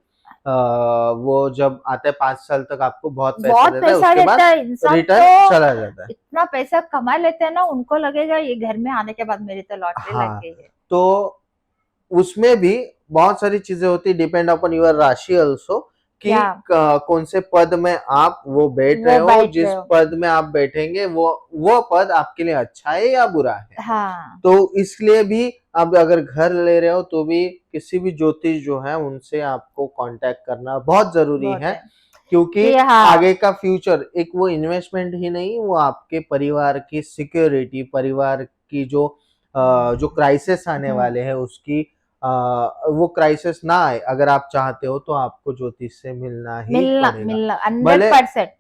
वो जब आते हैं 5 साल तक आपको बहुत पैसा बहुत देता है, पैसा उसके देता बाद है इंसान रिटर्न तो, चला जाता है। इतना पैसा कमा लेते हैं ना, उनको लगेगा ये घर में आने के बाद मेरी तो लॉटरी लग हाँ, गई है। तो उसमें भी बहुत सारी चीजें होती है, डिपेंड अपॉन योर राशि ऑल्सो, कि या कौन से पद में आप वो बैठ रहे वो हो, बैठ रहे जिस हो, पद में आप बैठेंगे वो पद आपके लिए अच्छा है या बुरा है। हाँ तो इसलिए भी आप अगर घर ले रहे हो तो भी किसी भी ज्योतिष जो है उनसे आपको कांटेक्ट करना बहुत जरूरी बहुत है, है क्योंकि कि हाँ आगे का फ्यूचर एक वो इन्वेस्टमेंट ही नहीं, वो आपके परिवार की सिक्योरिटी, परिवार की जो क्राइसिस आने वाले हैं उसकी वो क्राइसिस ना आए, अगर आप चाहते हो तो आपको ज्योतिष से मिलना ही मिलना पड़ेगा। मिलना भले 100%।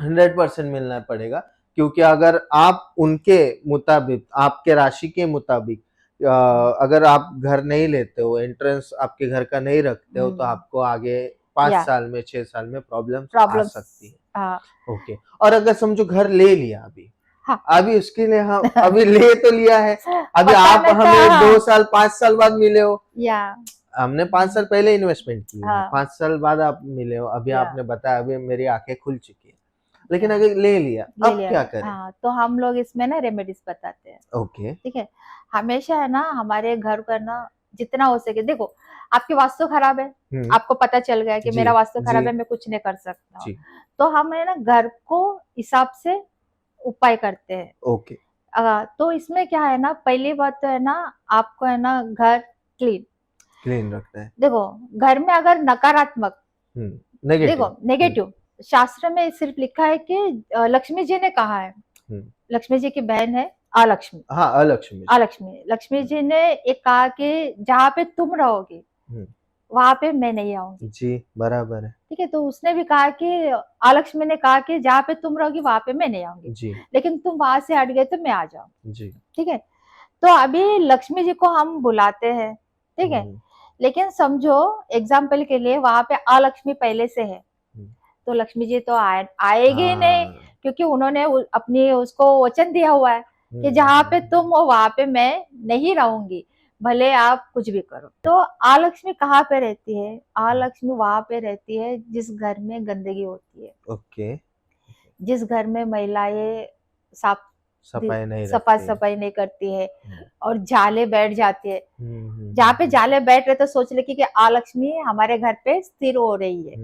100% मिलना पड़ेगा, क्योंकि अगर आप उनके मुताबिक, आपके राशि के मुताबिक अगर आप घर नहीं लेते हो, एंट्रेंस आपके घर का नहीं रखते हो, तो आपको आगे 5 या साल में 6 साल में प्रॉब्लम्स आ प्रॉब्लम्स, सकती है। हाँ ओके। और अगर समझो घर ले लिया अभी, हाँ अभी उसके लिए हम अभी ले तो लिया है, अभी पता आप नहीं था, हमें हाँ 2 साल 5 साल बाद मिले हो, या हमने 5 साल पहले इन्वेस्टमेंट की है, हाँ 5 साल बाद आप मिले हो, अभी या आपने बताया अभी मेरी आंखें खुल चुकी है, लेकिन या अगर ले लिया ले अब लिया क्या है, करें। हाँ तो हम लोग इसमें ना रेमेडीज बताते हैं, ओके। ठीक है। हमेशा है ना हमारे घर का ना जितना हो सके, देखो आपकी वास्तु खराब है, आपको पता चल गया कि जी। मेरा वास्तु जी। खराब है, मैं कुछ नहीं कर सकता हूँ, जी। तो हम है ना घर को हिसाब से उपाय करते हैं। ओके। तो इसमें क्या है ना, पहली बात तो है ना आपको है ना घर क्लीन, क्लीन रखना है। देखो घर में अगर नकारात्मक, देखो नेगेटिव। नेगेटिव, शास्त्र में सिर्फ लिखा है कि लक्ष्मी जी ने कहा है, लक्ष्मी जी की बहन है अलक्ष्मी, हाँ, अलक्ष्मी। अलक्ष्मी, लक्ष्मी जी ने एक कहा कि जहाँ पे तुम रहोगे वहां पे मैं नहीं आऊंगी, जी, बराबर है। ठीक है। तो उसने भी कहा कि अलक्ष्मी ने कहा कि जहाँ पे तुम रहोगी वहां पे मैं नहीं आऊंगी, जी। लेकिन तुम वहां से हट गए तो मैं आ जाऊंगी, जी। ठीक है। तो अभी लक्ष्मी जी को हम बुलाते हैं, ठीक है, लेकिन समझो एग्जाम्पल के लिए वहां पे अलक्ष्मी पहले से है, तो लक्ष्मी जी तो आएगी ही नहीं, क्योंकि उन्होंने अपनी उसको वचन दिया हुआ है कि जहाँ पे तुम हो वहां पे मैं नहीं रहूंगी, भले आप कुछ भी करो। तो अलक्ष्मी कहाँ पे रहती है, अलक्ष्मी वहां पे रहती है जिस घर में गंदगी होती है, ओके। जिस घर में महिलाएं साफ सफाई नहीं सफाई रखती है। सफाई नहीं करती है और जाले बैठ जाती है, जहाँ पे जाले बैठ रहे तो सोच ले कि अलक्ष्मी हमारे घर पे स्थिर हो रही है।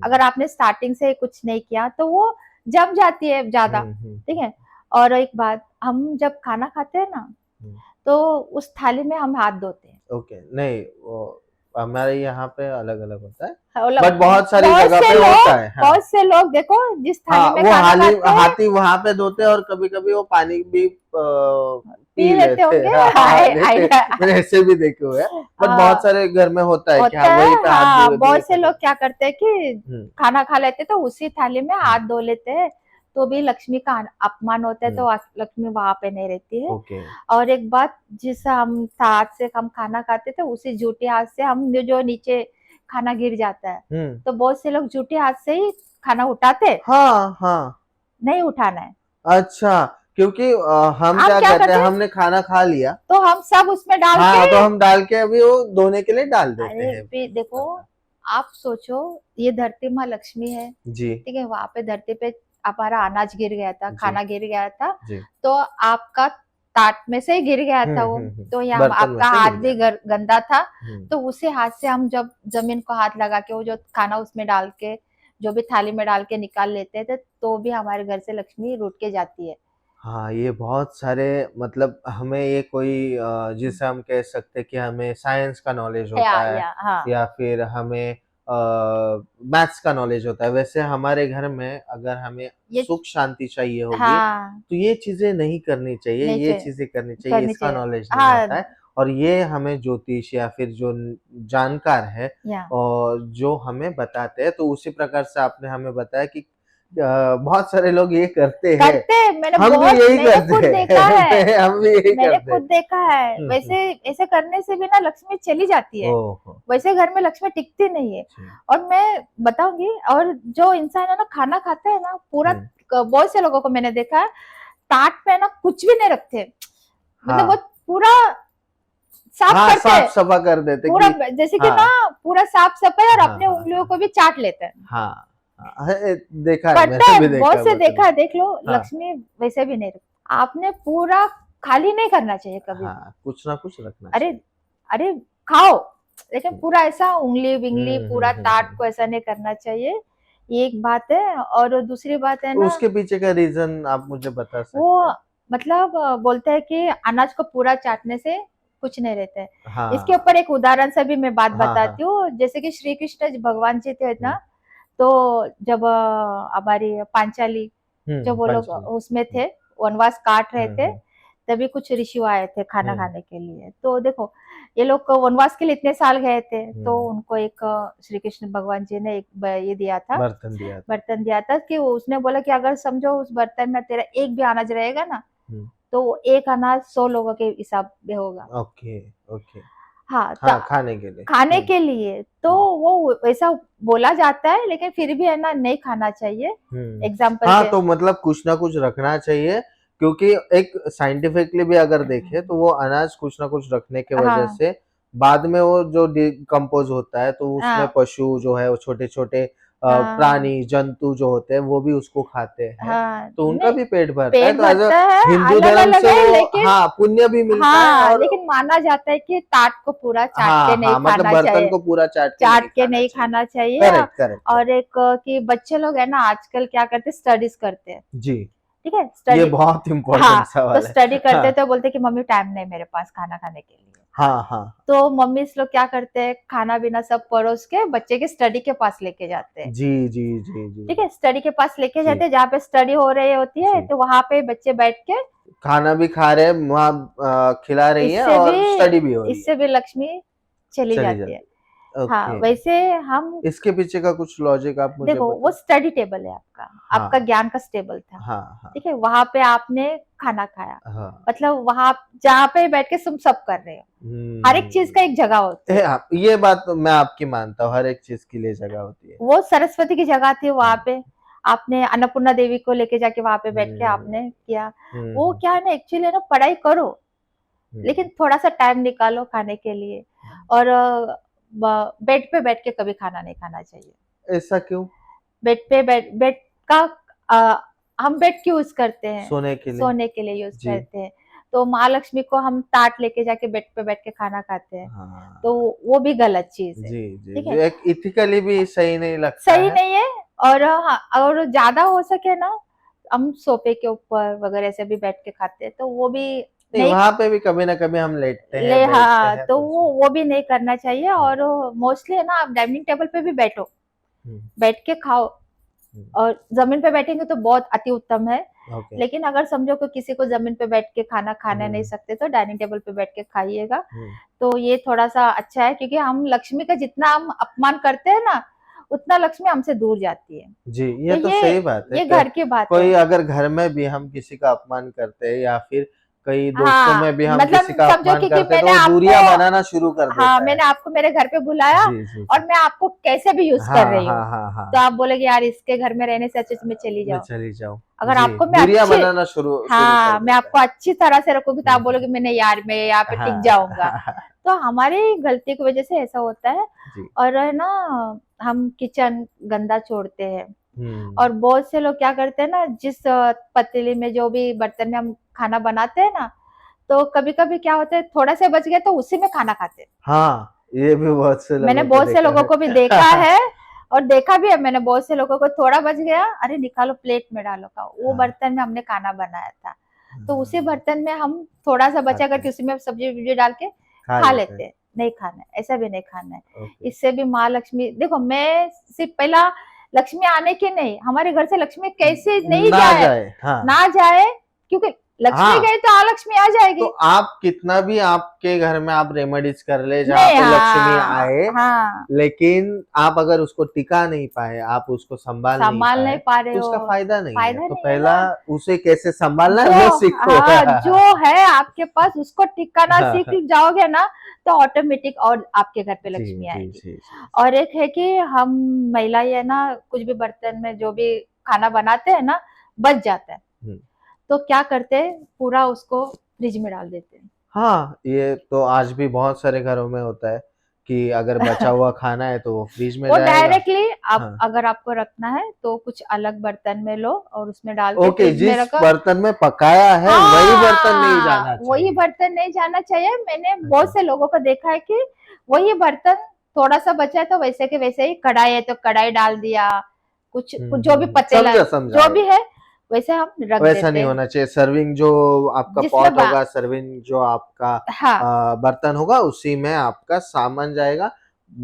अगर आपने स्टार्टिंग से कुछ नहीं किया तो वो जम जाती है ज्यादा, ठीक है। और एक बात, हम जब खाना खाते हैं ना, हम्म, तो उस थाली में हम हाथ धोते हैं। ओके, नहीं वो हमारे यहाँ पे अलग अलग होता है, मतलब बट बहुत सारी बहुत जगह से पे होता लोग है। हाँ, बहुत से लोग देखो जिस थाली हाँ, में वो खाना हाली खाते हैं हाथी वहां पे धोते हैं और कभी कभी वो पानी भी पी पी लेते लेते होंगे। हैं। हाँ, लेते, आइडिया मैंने ऐसे भी देखे हुए हैं, बट बहुत सारे घर में होता है कि हाँ होता वही है। पे हाथ हाँ, धो दिए बहुत से खत्म। लोग क्या करते हैं कि हम्म, खाना खा लेते हैं तो उसी थाली में हम्म, हाथ धो लेते हैं, तो भी लक्ष्मी का अपमान होता है, हम्म, तो लक्ष्मी वहां पे नहीं रहती है। ओके, और एक बात, जिस हम हाथ से हम खाना खाते थे उसी जूठे हाथ से हम जो नीचे खाना गिर जाता है, हम्म, तो बहुत से लोग जूठे हाथ से ही खाना उठाते, हाँ, हाँ, नहीं उठाना है। अच्छा, क्योंकि हम हम क्या क्या कहते हैं, करते हैं, हमने खाना खा लिया, तो हम सब उसमें डाल के, हाँ, तो हम डाल के अभी वो धोने के लिए डाल देते अरे हैं। फिर देखो, आप सोचो, ये धरती माँ लक्ष्मी है, जी, ठीक है, वहां पे धरती पे हमारा अनाज गिर गया था, जी, खाना गिर गया था, जी, तो आपका ताट में से ही गिर गया था वो, तो यहाँ बर्तन में आपका से हाथ गिर भी गया। गंदा था, हम्म, तो उसी हाथ से हम जब जमीन को हाथ लगा के वो जो खाना उसमें डाल के, जो भी थाली में डाल के निकाल लेते थे, तो भी हमारे घर से लक्ष्मी रूठ के जाती है। हाँ, ये बहुत सारे, मतलब हमें ये कोई जिसे हम कह सकते हैं कि हमें साइंस का नॉलेज होता है, हाँ, या फिर हमें मैथ्स का नॉलेज होता है, वैसे हमारे घर में अगर हमें ये, सुख शांति चाहिए होगी, हाँ, तो ये चीजें नहीं करनी चाहिए, ये नेचर चीजें करनी चाहिए, करनी इसका चाहिए। नॉलेज नहीं हाँ, होता है। और ये हमें ज्योतिष या फिर जो जानकार है या और जो हमें बताते हैं, तो उसी प्रकार से आपने हमें बताया कि बहुत सारे लोग ये करते हैं, करते हैं, हम भी यही मैंने खुद करते देखा है, हैं। हम भी यही मैंने करते खुद हैं। देखा है। वैसे ऐसे करने से भी ना लक्ष्मी चली जाती है, ओहो, वैसे घर में लक्ष्मी टिकती नहीं है। जी, और मैं बताऊंगी, और जो इंसान है ना खाना खाता है ना पूरा, हम्म, बहुत से लोगों को मैंने देखा है, ताट पे ना कुछ भी नहीं रखते, मतलब वो हाँ, पूरा साफ हाँ, करते साफ हैं, सफा कर देते पूरा कि जैसे कि ना हाँ, पूरा साफ सफाई, और हाँ, अपने हाँ, उंगलियों हाँ, को भी चाट लेते हैं, हाँ, हाँ, देखा है, करते मैंने हैं, भी देखा बहुत है से बहुत देखा सारे। है, देख लो। हाँ, लक्ष्मी वैसे भी नहीं रखती, आपने पूरा खाली नहीं करना चाहिए कभी भी। हाँ, कुछ ना कुछ रखना अरे, चाहिए। अरे खाओ, लेकिन हम्म, पूरा ऐसा उंगली विंगली हम्म, पूरा ताट को ऐसा नहीं करना चाहिए। ये एक बात है, और दूसरी बात है ना, उसके पीछे का रीजन आप मुझे बता सकते वो हैं? मतलब बोलते हैं कि अनाज को पूरा चाटने से कुछ नहीं रहता है। इसके हाँ, ऊपर एक उदाहरण से भी मैं बात हाँ, हाँ, बताती हूँ, जैसे कि श्री कृष्ण भगवान जी थे हम्म, ना, तो जब हमारी पांचाली, जब वो लोग पंचमी, उसमें थे, वनवास काट रहे थे, हम्म, तभी कुछ ऋषि आए थे खाना हम्म, खाने के लिए। तो देखो, ये लोग को वनवास के लिए इतने साल गए थे, तो हम्म, उनको एक श्री कृष्ण भगवान जी ने एक ये दिया था, बर्तन दिया था। बर्तन दिया था, कि उसने बोला कि अगर समझो उस बर्तन में तेरा एक भी अनाज रहेगा ना, हम्म, तो एक अनाज 100 लोगों के हिसाब में होगा। ओके, ओके, हाँ, तो हाँ, खाने के लिए। खाने के लिए तो हम्म, वो वैसा बोला जाता है, लेकिन फिर भी है ना नहीं खाना चाहिए, हम्म, एग्जाम्पल हाँ, के। तो मतलब कुछ ना कुछ रखना चाहिए, क्योंकि एक साइंटिफिकली भी अगर देखें तो वो अनाज कुछ ना कुछ रखने के वजह हाँ, से बाद में वो जो डिकम्पोज होता है, तो उसमें हाँ, पशु जो है वो छोटे छोटे हाँ, प्राणी जंतु जो होते हैं वो भी उसको खाते हैं, हाँ, तो उनका नहीं, भी पेट भरता है, पेट तो एज अ भरता है, हिंदू अलग धर्म अलग से है, वो, लेकिन हाँ, पुण्य भी मिलता है। हाँ, और लेकिन माना जाता है कि ताट को पूरा चाट के हाँ, नहीं हाँ, मतलब खाना बर्तन चाहिए, को पूरा चाट के नहीं चाट के खाना नहीं चाहिए। खाना चाहिए। करेक्ट, करेक्ट, और करेक्ट। एक कि बच्चे लोग है ना आजकल क्या करते हैं, स्टडीज करते हैं, जी, ठीक है, ये स्टडी, बहुत हाँ, इम्पोर्टेंट तो सवाल है। स्टडी करते हाँ, हैं तो बोलते हैं कि मम्मी टाइम नहीं मेरे पास खाना खाने के लिए, हाँ, हाँ, तो मम्मी इस लोग क्या करते हैं, खाना पीना सब परोस के बच्चे के स्टडी के पास लेके जाते हैं, जी, जी, जी, जी, ठीक है, स्टडी के पास लेके जी, जाते हैं, जहाँ पे स्टडी हो रही होती है, जी। तो वहां पे बच्चे बैठ के, खाना भी खा रहे हैं, वहाँ खिला रही है इससे भी और स्टडी भी हो रही है। इससे भी लक्ष्मी चली चली जाती है। जाती है। हाँ, ओके। वैसे हम, इसके पीछे का कुछ लॉजिक आप मुझे देखो वो बताओ? स्टडी टेबल है आपका, आपका हाँ, ज्ञान का टेबल था, हाँ, हाँ, ठीक है, वहां पे आपने खाना खाया, हाँ। मतलब वहां जहाँ पे बैठ के तुम सब कर रहे हो, हर एक चीज का हम्म। एक जगह होती है। ये बात तो मैं आपकी मानता हूँ, हर एक चीज के लिए जगह होती है। वो सरस्वती की जगह थी वहां हम्म, पे, आपने अन्नपूर्णा देवी को लेके जाके वहां पे बैठ के हम्म, आपने किया। वो हम्म, क्या है ना, एक्चुअली ना पढ़ाई करो, हम्म, लेकिन थोड़ा सा टाइम निकालो खाने के लिए। और बेड पे बैठ के कभी खाना नहीं खाना चाहिए। ऐसा क्यों? बेड का अ, हम बेड क्यों यूज करते हैं, सोने के लिए? सोने के लिए यूज जी, करते हैं, तो माँ लक्ष्मी को हम ताट लेके जाके बेड पे बैठ के खाना खाते हैं, तो हाँ, वो भी गलत चीज है, जी, जी, ठीक जी, है, एक इथिकली भी सही नहीं लगता सही है। नहीं है। और हाँ, और ज्यादा हो सके ना, हम सोफे के ऊपर वगैरह से भी बैठ के खाते हैं, तो वो भी नहीं, नहीं वहां पे भी कभी ना कभी हम लेटते हैं, ले बैठते हाँ, हैं, तो तो उसमें वो भी नहीं करना चाहिए। और मोस्टली है ना, आप डाइनिंग टेबल पे भी बैठो, हम्म, बैठ के खाओ। हम्म, और जमीन पे बैठेंगे तो बहुत अति उत्तम है। ओके। लेकिन अगर समझो कि किसी को जमीन पे बैठ के खाना खाने नहीं हम्म, सकते, तो डाइनिंग टेबल पे बैठ के खाइएगा। हम्म, तो ये थोड़ा सा अच्छा है, क्योंकि हम लक्ष्मी का जितना हम अपमान करते हैं ना, उतना लक्ष्मी हमसे दूर जाती है। जी, तो ये तो सही बात है। ये घर की बात है। कोई अगर घर में भी हम किसी का अपमान करते हैं या फिर कई दोस्तों हाँ, में भी हम किसी मतलब का समझो अपमान कि करते हैं, तो मैंने वो आपको, दूरियां बनाना शुरू कर हाँ, देता है। मैंने आपको मेरे घर पे बुलाया जी, जी, और जी। मैं आपको कैसे भी यूज कर हाँ, रही हूँ, हाँ, हाँ, तो हाँ। आप बोलेगे यार इसके घर में रहने से अच्छे से मैं चली मैं जाऊँ। चली जाऊँ। अगर जी, आपको मैं दूरियां अच्छे, बनाना शुरू शुरू कर हाँ, मैं देता है। आपको अच्छी तरह से रखूंगी, तो हुँ, आप हुँ। बोलोगे मैंने यार मैं यहाँ पे टिक जाऊंगा। हाँ। तो हमारी गलती की वजह से ऐसा होता है। जी। और है ना, हम किचन गंदा छोड़ते हैं। हुँ। और बहुत से लोग क्या करते हैं ना, जिस पतीली में जो भी बर्तन में हम खाना बनाते हैं ना, तो कभी कभी क्या होता है, थोड़ा सा बच गया तो उसी में खाना खाते हैं। हाँ, ये भी बहुत से मैंने लोगों को बहुत से देखा लोगों है। को भी देखा है, और देखा भी है मैंने बहुत से लोगों को, थोड़ा बच गया, अरे निकालो प्लेट में डालो, खाओ, वो हाँ, बर्तन में हमने खाना बनाया था। तो उसी हाँ, बर्तन में हम थोड़ा सा बचा खाते हैं, करके उसी में सब्जी वब्जी डाल के खा खा लेते लेते हैं। हैं। नहीं खाना है, ऐसा भी नहीं खाना है। ओके। इससे भी माँ लक्ष्मी, देखो मैं सिर्फ पहला लक्ष्मी आने की नहीं, हमारे घर से लक्ष्मी कैसे नहीं ना जाए, जाए, हाँ। ना जाए, क्योंकि लक्ष्मी हाँ, गई तो अलक्ष्मी आ तो जाएगी। आप कितना भी आपके घर में आप रेमेडीज कर ले जहाँ नहीं, पे लक्ष्मी हाँ आए, हाँ, लेकिन आप अगर उसको टिका नहीं पाए, आप उसको संभाल नहीं संभाल नहीं पाए, पा रहे तो हो, उसका फायदा नहीं है। फायदा तो नहीं है पहला ना। उसे कैसे संभालना जो, है वो सीखो। हाँ, जो है आपके पास उसको ठिकाना सीख हाँ, जाओगे ना, तो ऑटोमेटिक और आपके घर पे जी, लक्ष्मी जी, आएगी। जी, जी। और एक है कि हम महिलाएं है ना, कुछ भी बर्तन में जो भी खाना बनाते हैं ना, बच जाता है, हुँ। तो क्या करते हैं, पूरा उसको फ्रिज में डाल देते हाँ, ये तो आज भी बहुत सारे घरों में होता है कि अगर बचा हैं। हुआ खाना है तो वो फ्रिज में वो जाएगा। डायरेक्टली आप, हाँ, अगर आपको रखना है तो कुछ अलग बर्तन में लो और उसमें डाल के ओके, फ्रिज में जिस रखो। बर्तन में पकाया है वही बर्तन नहीं हाँ, जाना वही चाहिए। बर्तन नहीं जाना चाहिए। मैंने बहुत अच्छा। से लोगों को देखा है कि वही बर्तन थोड़ा सा बचा है तो वैसे के वैसे ही, कढ़ाई है तो कढ़ाई डाल दिया, कुछ हुँ, कुछ जो हुँ, भी हुँ। पतेला समझा, समझा। जो भी है वैसे हम रख वैसा देते नहीं हैं। होना चाहिए। सर्विंग जो आपका जिसमें पॉट होगा, सर्विंग जो आपका हाँ, बर्तन होगा, उसी में आपका सामान जाएगा।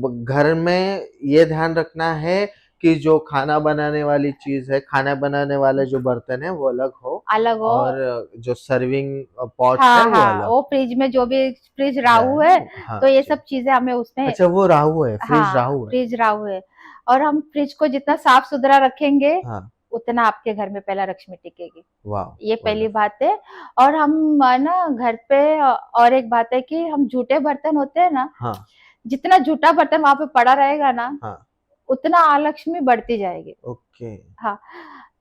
घर में ये ध्यान रखना है कि जो खाना बनाने वाली चीज है, खाना बनाने वाले जो बर्तन है वो अलग हो, अलग हो। और जो सर्विंग पॉट है हाँ वो हाँ, अलग वो फ्रिज में जो भी फ्रिज राहु है, जाए। हाँ तो ये जी। सब चीजें हमें उसमें, अच्छा, वो राहु है, फ्रिज हाँ, राहु है। फ्रिज राहु है। और हम फ्रिज को जितना साफ सुथरा रखेंगे, हाँ, उतना आपके घर में पहला लक्ष्मी टिकेगी। वाह, ये पहली वंडरफुल। बात है। और हम ना घर पे, और एक बात है कि हम जूठे बर्तन होते हैं ना, हाँ, जितना जूठा बर्तन वहां पे पड़ा रहेगा ना, हाँ, उतना अलक्ष्मी बढ़ती जाएगी। ओके। हाँ,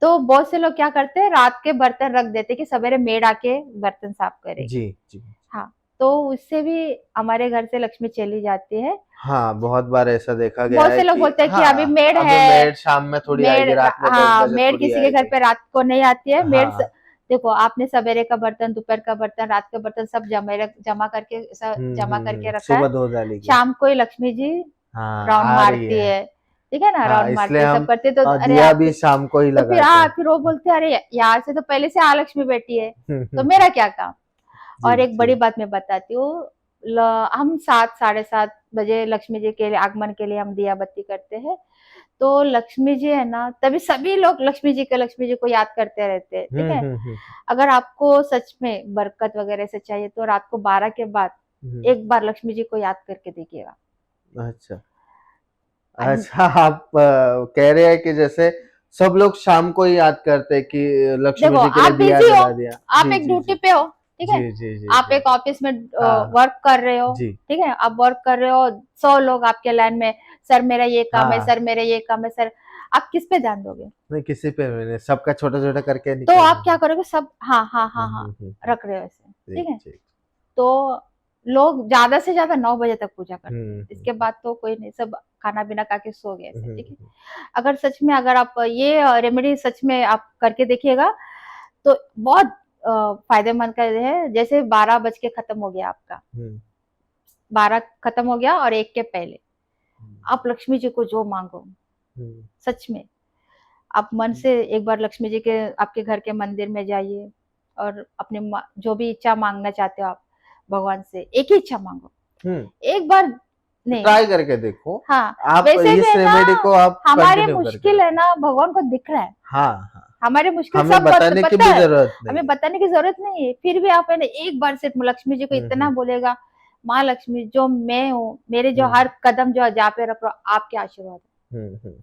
तो बहुत से लोग क्या करते हैं, रात के बर्तन रख देते हैं कि सवेरे मेड आके बर्तन साफ करेगी। जी, जी। हाँ, तो उससे भी हमारे घर से लक्ष्मी चली जाती है। हाँ, बहुत बार ऐसा देखा गया बहुत है से लोग कि बोलते हैं कि अभी हाँ, मेड अभी है, मेड शाम में थोड़ी मेड, आएगी, रात में 10 हाँ, बजे मेड थोड़ी किसी के घर आएगी। पे रात को नहीं आती है। हाँ। देखो, आपने सवेरे का बर्तन, दोपहर का बर्तन, रात का बर्तन सब जमा करके रखा सुबह है। धो डालेगी। शाम को ही लक्ष्मी जी हाँ, राउंड आ रही मारती है। है, ठीक है ना, हाँ, राउंड मारती इसलिए है, सब हम करती है, तो अरे दिया आपके, भी शाम को ही तो फिर लगाते हैं। फिर वो बोलते हैं अरे यहाँ से तो पहले से लक्ष्मी बैठी है, तो मेरा क्या काम। जी, और एक जी। बड़ी बात मैं बताती हूँ, हम 7 साढ़े 7 बजे लक्ष्मी जी के आगमन के लिए हम दिया बत्ती करते हैं। तो लक्ष्मी जी है ना, तभी सभी लोग लक्ष्मी जी को याद करते रहते हैं, ठीक हुँ, है। हुँ, हुँ, अगर आपको सच में बरकत वगैरह से चाहिए, तो रात को 12 के बाद हुँ। एक बार लक्ष्मी जी को याद करके देखिएगा। अच्छा। अन- अच्छा, आप कह रहे हैं कि जैसे सब लोग शाम को ही याद करते हैं कि लक्ष्मी देखो, जी के आप लिए दिया बिजी हो, जला दिया। आप जी, एक जी, ड्यूटी जी। पे हो, ठीक है, जी, जी, जी, आप जी। एक ऑफिस में हाँ, वर्क कर रहे हो, जी। ठीक है, आप वर्क कर रहे हो, 100 लोग आपके लाइन में, सर मेरा ये काम है, हाँ, सर मेरा ये काम है, सर, आप किस पे ध्यान दोगे। नहीं किसी पे भी नहीं, सबका छोटा-छोटा करके तो निकलना आप क्या है। करोगे, सब हाँ हाँ हुँ, हाँ हाँ हुँ, हुँ, हुँ। रख रहे हो ऐसे, जी, ठीक है। जी। तो लोग ज्यादा से ज्यादा 9 बजे तक पूजा करते हैं, हुँ, हुँ, इसके बाद तो कोई नहीं, सब खाना पीना खा के सो गए हुँ, ऐसे, ठीक है। हुँ। अगर सच में, अगर आप ये रेमेडी सच में आप करके देखिएगा, तो बहुत फायदेमंद का है। जैसे 12 बज के खत्म हो गया आपका, हुँ, 12 खत्म हो गया और 1 के पहले हुँ, आप लक्ष्मी जी को जो मांगो, हुँ। सच में आप मन से एक बार लक्ष्मी जी के आपके घर के मंदिर में जाइए और अपने जो भी इच्छा मांगना चाहते हो आप भगवान से, एक ही इच्छा मांगो, एक बार नहीं। ट्राई करके देखो। हाँ, आप वैसे इस भी है ना, रेमेडी को आप हमारे कंटिन्यू करके मुश्किल है रखो। ना भगवान को दिख रहा है, हाँ, हाँ। हमारे मुश्किल हमें सब बताने की पता भी है, जरूरत नहीं हमें है। बताने की जरूरत नहीं है। फिर भी आप है ना एक बार सिर्फ लक्ष्मी जी को इतना बोलेगा, माँ लक्ष्मी जो मैं हूँ, मेरे जो हर कदम जो जहाँ पे रख रहा हूँ, आपके आशीर्वाद है।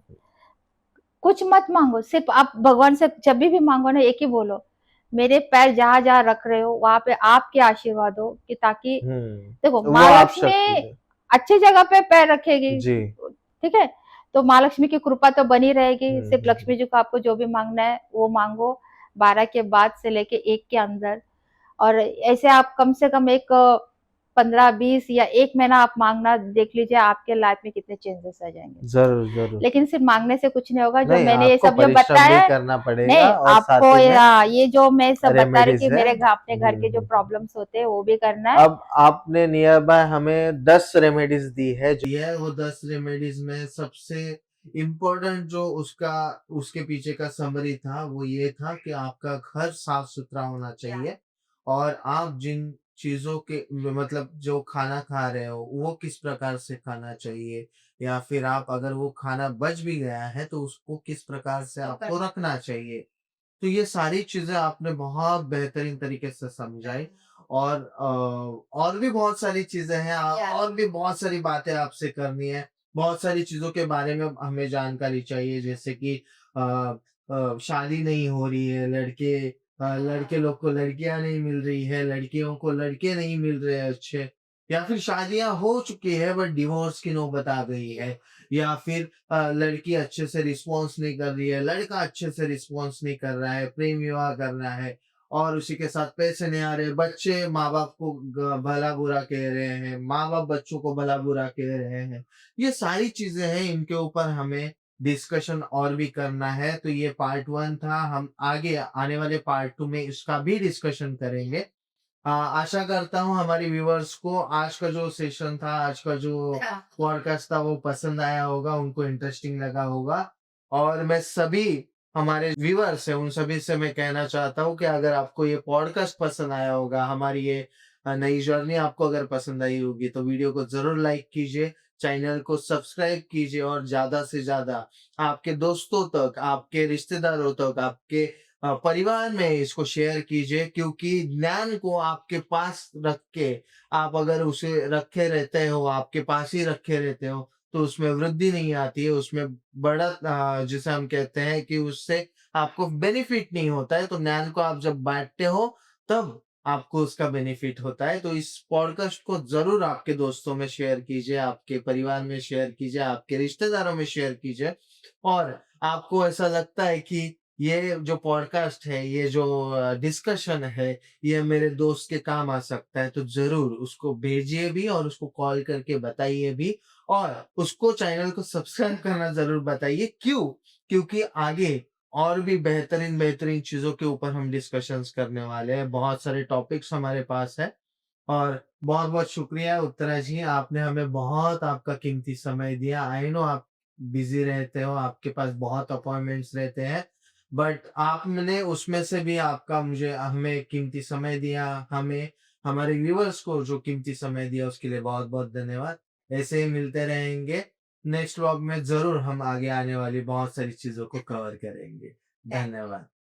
कुछ मत मांगो, सिर्फ आप भगवान से जब भी मांगो ना, एक ही बोलो, मेरे पैर जहां जहां रख रहे हो वहां पे आपके आशीर्वाद हो, कि ताकि देखो वो माँ आप लक्ष्मी शक्ति दे। अच्छी जगह पे पैर रखेगी, जी। ठीक है, तो माँ लक्ष्मी की कृपा तो बनी रहेगी। सिर्फ हम्म। लक्ष्मी जी को आपको जो भी मांगना है वो मांगो, 12 के बाद से लेके 1 के अंदर। और ऐसे आप कम से कम एक 15-20 या 1 महीना आप मांगना, देख लीजिए आपके लाइफ में कितने चेंजेस आ जाएंगे। जरूर जरूर। लेकिन सिर्फ मांगने से कुछ नहीं होगा, जो नहीं, मैंने ये आपको सब जो परिश्रम बताया भी है, करना पड़ेगा नहीं और साथ आपको ही में ये जो मैं सब बता रही कि रेमेडीज है। मेरे अपने घर के जो प्रॉब्लम्स होते हैं वो भी करना है। अब आपने नियर बाय हमें 10 रेमेडीज दी है, जो है वो 10 रेमेडीज में सबसे इम्पोर्टेंट जो उसका उसके पीछे का समरी था वो ये था कि आपका घर साफ सुथरा होना चाहिए, और आप जिन चीजों के मतलब जो खाना खा रहे हो वो किस प्रकार से खाना चाहिए, या फिर आप अगर वो खाना बच भी गया है तो उसको किस प्रकार से आपको रखना चाहिए। तो ये सारी चीज़ें आपने बहुत बेहतरीन तरीके से समझाई, और और भी बहुत सारी चीज़ें हैं, और भी बहुत सारी बातें आपसे करनी है। बहुत सारी चीज़ों के बारे में हमें जानकारी चाहिए, जैसे कि अ शादी नहीं हो रही है, लड़के लोग को लड़कियाँ नहीं मिल रही है, लड़कियों को लड़के नहीं मिल रहे हैं अच्छे, या फिर शादियाँ हो चुकी है बट डिवोर्स की नौबत आ गई है, या फिर लड़की अच्छे से रिस्पॉन्स नहीं कर रही है, लड़का अच्छे से रिस्पॉन्स नहीं कर रहा है, प्रेम विवाह करना है और उसी के साथ पैसे नहीं आ रहे, बच्चे माँ बाप को भला बुरा कह रहे हैं, माँ बाप बच्चों को भला बुरा कह रहे हैं। ये सारी चीजें हैं, इनके ऊपर हमें डिस्कशन और भी करना है। तो ये पार्ट 1 था, हम आगे आने वाले पार्ट 2 में इसका भी डिस्कशन करेंगे। आशा करता हूँ हमारे व्यूअर्स को आज का जो सेशन था, आज का जो पॉडकास्ट था वो पसंद आया होगा, उनको इंटरेस्टिंग लगा होगा। और मैं सभी हमारे व्यूअर्स हैं, उन सभी से मैं कहना चाहता हूँ कि अगर आपको ये पॉडकास्ट पसंद आया होगा, हमारी ये नई जर्नी आपको अगर पसंद आई होगी, तो वीडियो को ज़रूर लाइक कीजिए, चैनल को सब्सक्राइब कीजिए और ज़्यादा से ज़्यादा आपके दोस्तों तक, आपके रिश्तेदारों तक, आपके परिवार में इसको शेयर कीजिए, क्योंकि ज्ञान को आपके पास रख के आप अगर उसे रखे रहते हो, आपके पास ही रखे रहते हो, तो उसमें वृद्धि नहीं आती है, उसमें बढ़त जिसे हम कहते हैं कि उससे आपको बेनिफिट नहीं होता है। तो ज्ञान को आप जब बाँटते हो, तब आपको उसका बेनिफिट होता है। तो इस पॉडकास्ट को ज़रूर आपके दोस्तों में शेयर कीजिए, आपके परिवार में शेयर कीजिए, आपके रिश्तेदारों में शेयर कीजिए, और आपको ऐसा लगता है कि ये जो पॉडकास्ट है, ये जो डिस्कशन है, ये मेरे दोस्त के काम आ सकता है, तो ज़रूर उसको भेजिए भी और उसको कॉल करके बताइए भी, और उसको चैनल को सब्सक्राइब करना ज़रूर बताइए। क्यों? क्योंकि आगे और भी बेहतरीन-बेहतरीन चीज़ों के ऊपर हम डिस्कशंस करने वाले हैं। बहुत सारे टॉपिक्स हमारे पास हैं, और बहुत-बहुत शुक्रिया उत्तरा जी, आपने हमें बहुत आपका कीमती समय दिया। आई नो आप बिज़ी रहते हो, आपके पास बहुत अपॉइंटमेंट्स रहते हैं, बट आपने उसमें से भी आपका मुझे हमें कीमती समय दिया, हमें हमारे व्यूअर्स को जो कीमती समय दिया उसके लिए बहुत-बहुत धन्यवाद। ऐसे ही मिलते रहेंगे। नेक्स्ट व्लॉग में ज़रूर हम आगे आने वाली बहुत सारी चीज़ों को कवर करेंगे। धन्यवाद।